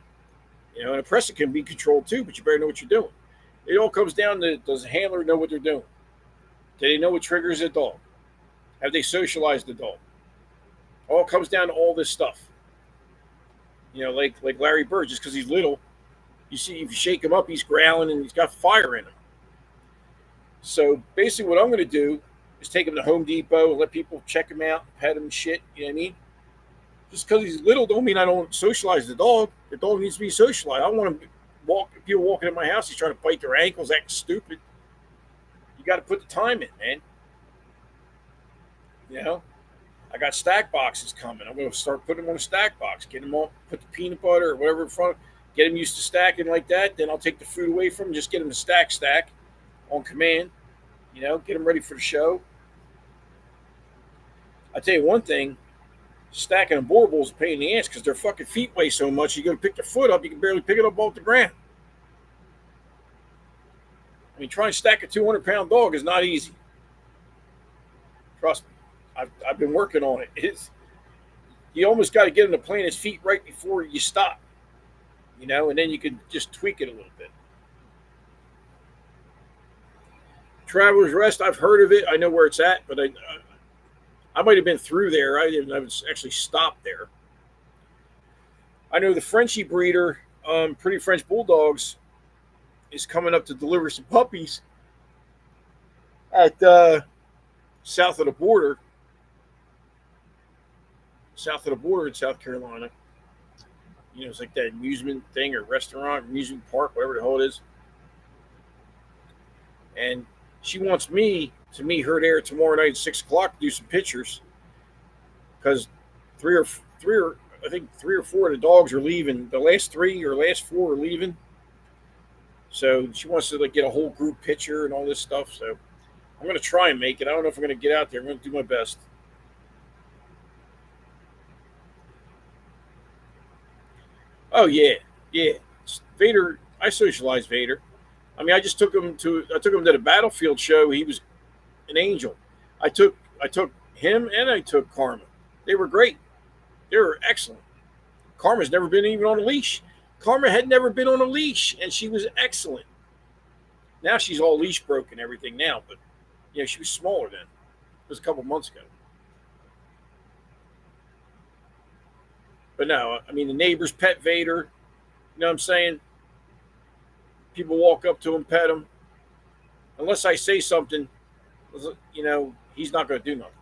And oppressive can be controlled too, but you better know what you're doing. It all comes down to, does the handler know what they're doing? Do they know what triggers a dog? Have they socialized the dog? All comes down to all this stuff. Like Larry Bird, just because he's little, you see if you shake him up, he's growling and he's got fire in him. So basically, what I'm going to do is take him to Home Depot and let people check him out, pet him, and shit. You know what I mean? Just because he's little, don't mean I don't socialize the dog. The dog needs to be socialized. I don't want to walk people walking in my house. He's trying to bite their ankles, acting stupid. You got to put the time in, man. You know, I got stack boxes coming. I'm going to start putting them on a stack box. Get them on, put the peanut butter or whatever in front. Get them used to stacking like that. Then I'll take the food away from them. Just get them to stack on command. Get them ready for the show. I tell you one thing, stacking a boar bull is a pain in the ass because their fucking feet weigh so much. You go to pick their foot up, you can barely pick it up off the ground. I mean, trying to stack a 200-pound dog is not easy. Trust me, I've been working on it. You almost got to get him to plant his feet right before you stop, and then you can just tweak it a little bit. Traveler's Rest, I've heard of it. I know where it's at, but I might have been through there. I didn't actually stop there. I know the Frenchie breeder, Pretty French Bulldogs, is coming up to deliver some puppies at south of the border in South Carolina. It's like that amusement thing or restaurant, amusement park, whatever the hell it is. And she wants me to meet her there tomorrow night at 6:00 to do some pictures because three or four of the dogs are leaving. The last four are leaving. So she wants to get a whole group picture and all this stuff. So I'm going to try and make it. I don't know if I'm going to get out there. I'm going to do my best. Oh yeah. Vader. I socialized Vader. I mean, I took him to the battlefield show. He was an angel. I took him and I took Karma. They were great. They were excellent. Karma's never been even on a leash. Karma had never been on a leash, and she was excellent. Now she's all leash broke and everything now, but she was smaller then. It was a couple months ago. But no, I mean the neighbor's pet Vader. You know what I'm saying? People walk up to him, pet him. Unless I say something, he's not going to do nothing.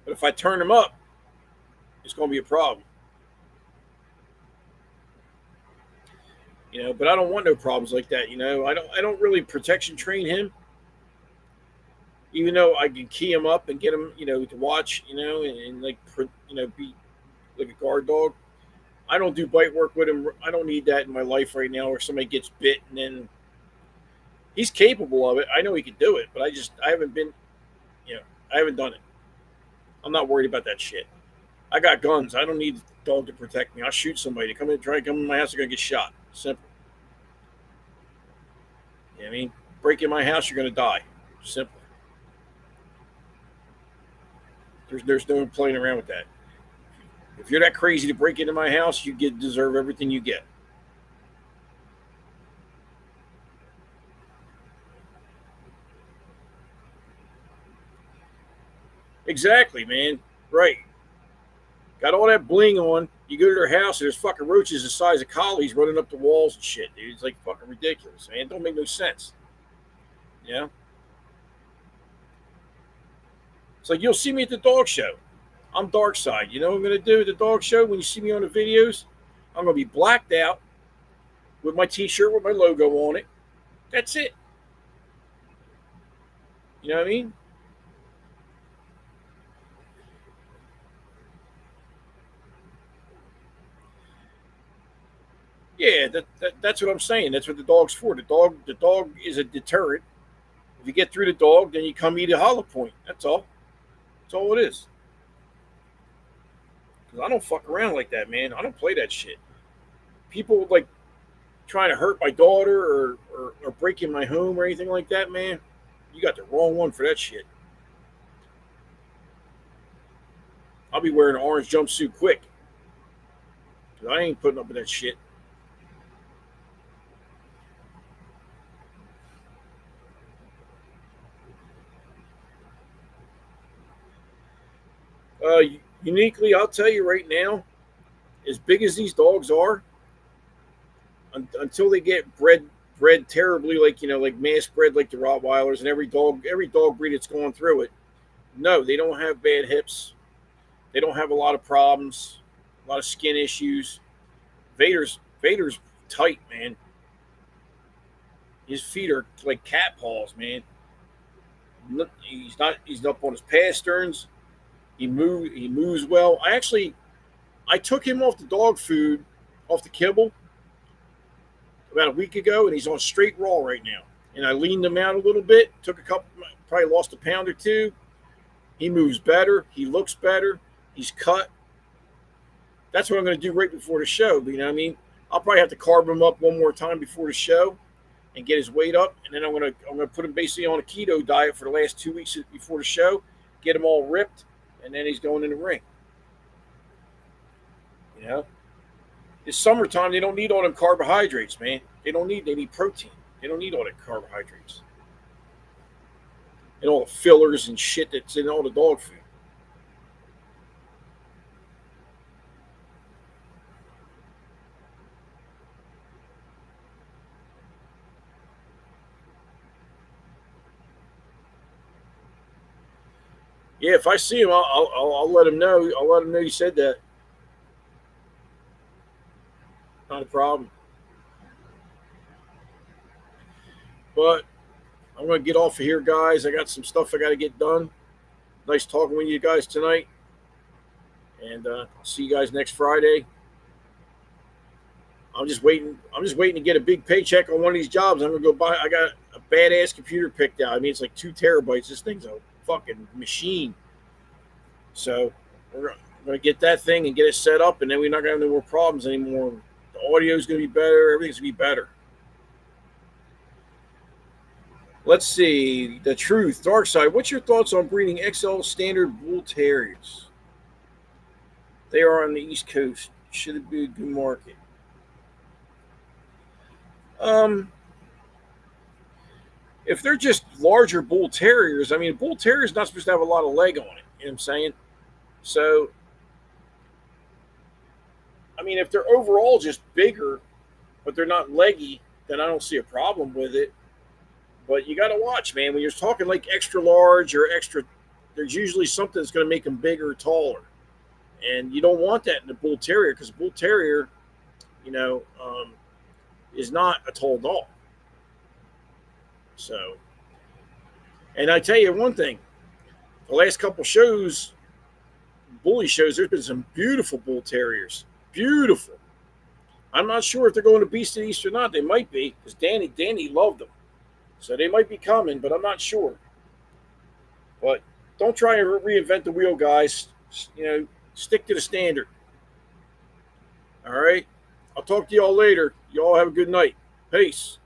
But if I turn him up, it's going to be a problem. But I don't want no problems like that. I don't really protection train him. Even though I can key him up and get him, to watch, and be like a guard dog. I don't do bite work with him. I don't need that in my life right now where somebody gets bit and then he's capable of it. I know he can do it, but I haven't been, I haven't done it. I'm not worried about that shit. I got guns. I don't need the dog to protect me. I'll shoot somebody. Try to come in my house, they're going to get shot. Simple. You know what I mean? Break in my house, you're going to die. Simple. There's no playing around with that. If you're that crazy to break into my house, you deserve everything you get. Exactly, man. Right. Got all that bling on. You go to their house, and there's fucking roaches the size of collies running up the walls and shit, dude. It's like fucking ridiculous, man. It don't make no sense. It's like you'll see me at the dog show. I'm dark side. You know what I'm going to do at the dog show when you see me on the videos? I'm going to be blacked out with my t-shirt with my logo on it. That's it. You know what I mean? Yeah, that's what I'm saying. That's what the dog's for. The dog is a deterrent. If you get through the dog, then you come eat a hollow point. That's all. That's all it is. Because I don't fuck around like that, man. I don't play that shit. People like trying to hurt my daughter or break in my home or anything like that, man. You got the wrong one for that shit. I'll be wearing an orange jumpsuit quick. Because I ain't putting up with that shit. Uh, Uniquely, I'll tell you right now, as big as these dogs are, until they get bred terribly, like like mass bred, like the Rottweilers and every dog breed that's going through it. No, they don't have bad hips. They don't have a lot of problems, a lot of skin issues. Vader's tight, man. His feet are like cat paws, man. He's up on his pasterns. He moves well. I took him off the dog food, off the kibble about a week ago, and he's on straight raw right now. And I leaned him out a little bit, took a couple, probably lost a pound or two. He moves better. He looks better. He's cut. That's what I'm going to do right before the show. You know what I mean? I'll probably have to carb him up one more time before the show and get his weight up, and then I'm gonna put him basically on a keto diet for the last 2 weeks before the show, get him all ripped, and then he's going in the ring. You know, it's summertime. They don't need all them carbohydrates, man. They need protein. They don't need all that carbohydrates and all the fillers and shit that's in all the dog food. Yeah, if I see him, I'll let him know. I'll let him know you said that. Not a problem. But I'm going to get off of here, guys. I got some stuff I got to get done. Nice talking with you guys tonight. And I'll see you guys next Friday. I'm just waiting. I'm just waiting to get a big paycheck on one of these jobs. I'm gonna go buy. I got a badass computer picked out. I mean, it's like 2 terabytes. This thing's a fucking machine. So we're gonna get that thing and get it set up, and then we're not gonna have no more problems anymore. The audio's gonna be better. Everything's gonna be better. Let's see. The truth, dark side. What's your thoughts on breeding XL standard bull terriers? They are on the East Coast. Should it be a good market? Um, if they're just larger bull terriers, I mean, a bull terrier is not supposed to have a lot of leg on it. You know what I'm saying? So, I mean, if they're overall just bigger, but they're not leggy, then I don't see a problem with it. But you got to watch, man. When you're talking like extra large or extra, there's usually something that's going to make them bigger or taller. And you don't want that in a bull terrier because bull terrier, you know, is not a tall dog. So, and I tell you one thing, the last couple shows, bully shows, there's been some beautiful bull terriers. Beautiful. I'm not sure if they're going to Beast of the East or not. They might be because Danny loved them. So they might be coming, but I'm not sure. But don't try and reinvent the wheel, guys. You know, stick to the standard. All right. I'll talk to y'all later. Y'all have a good night. Peace.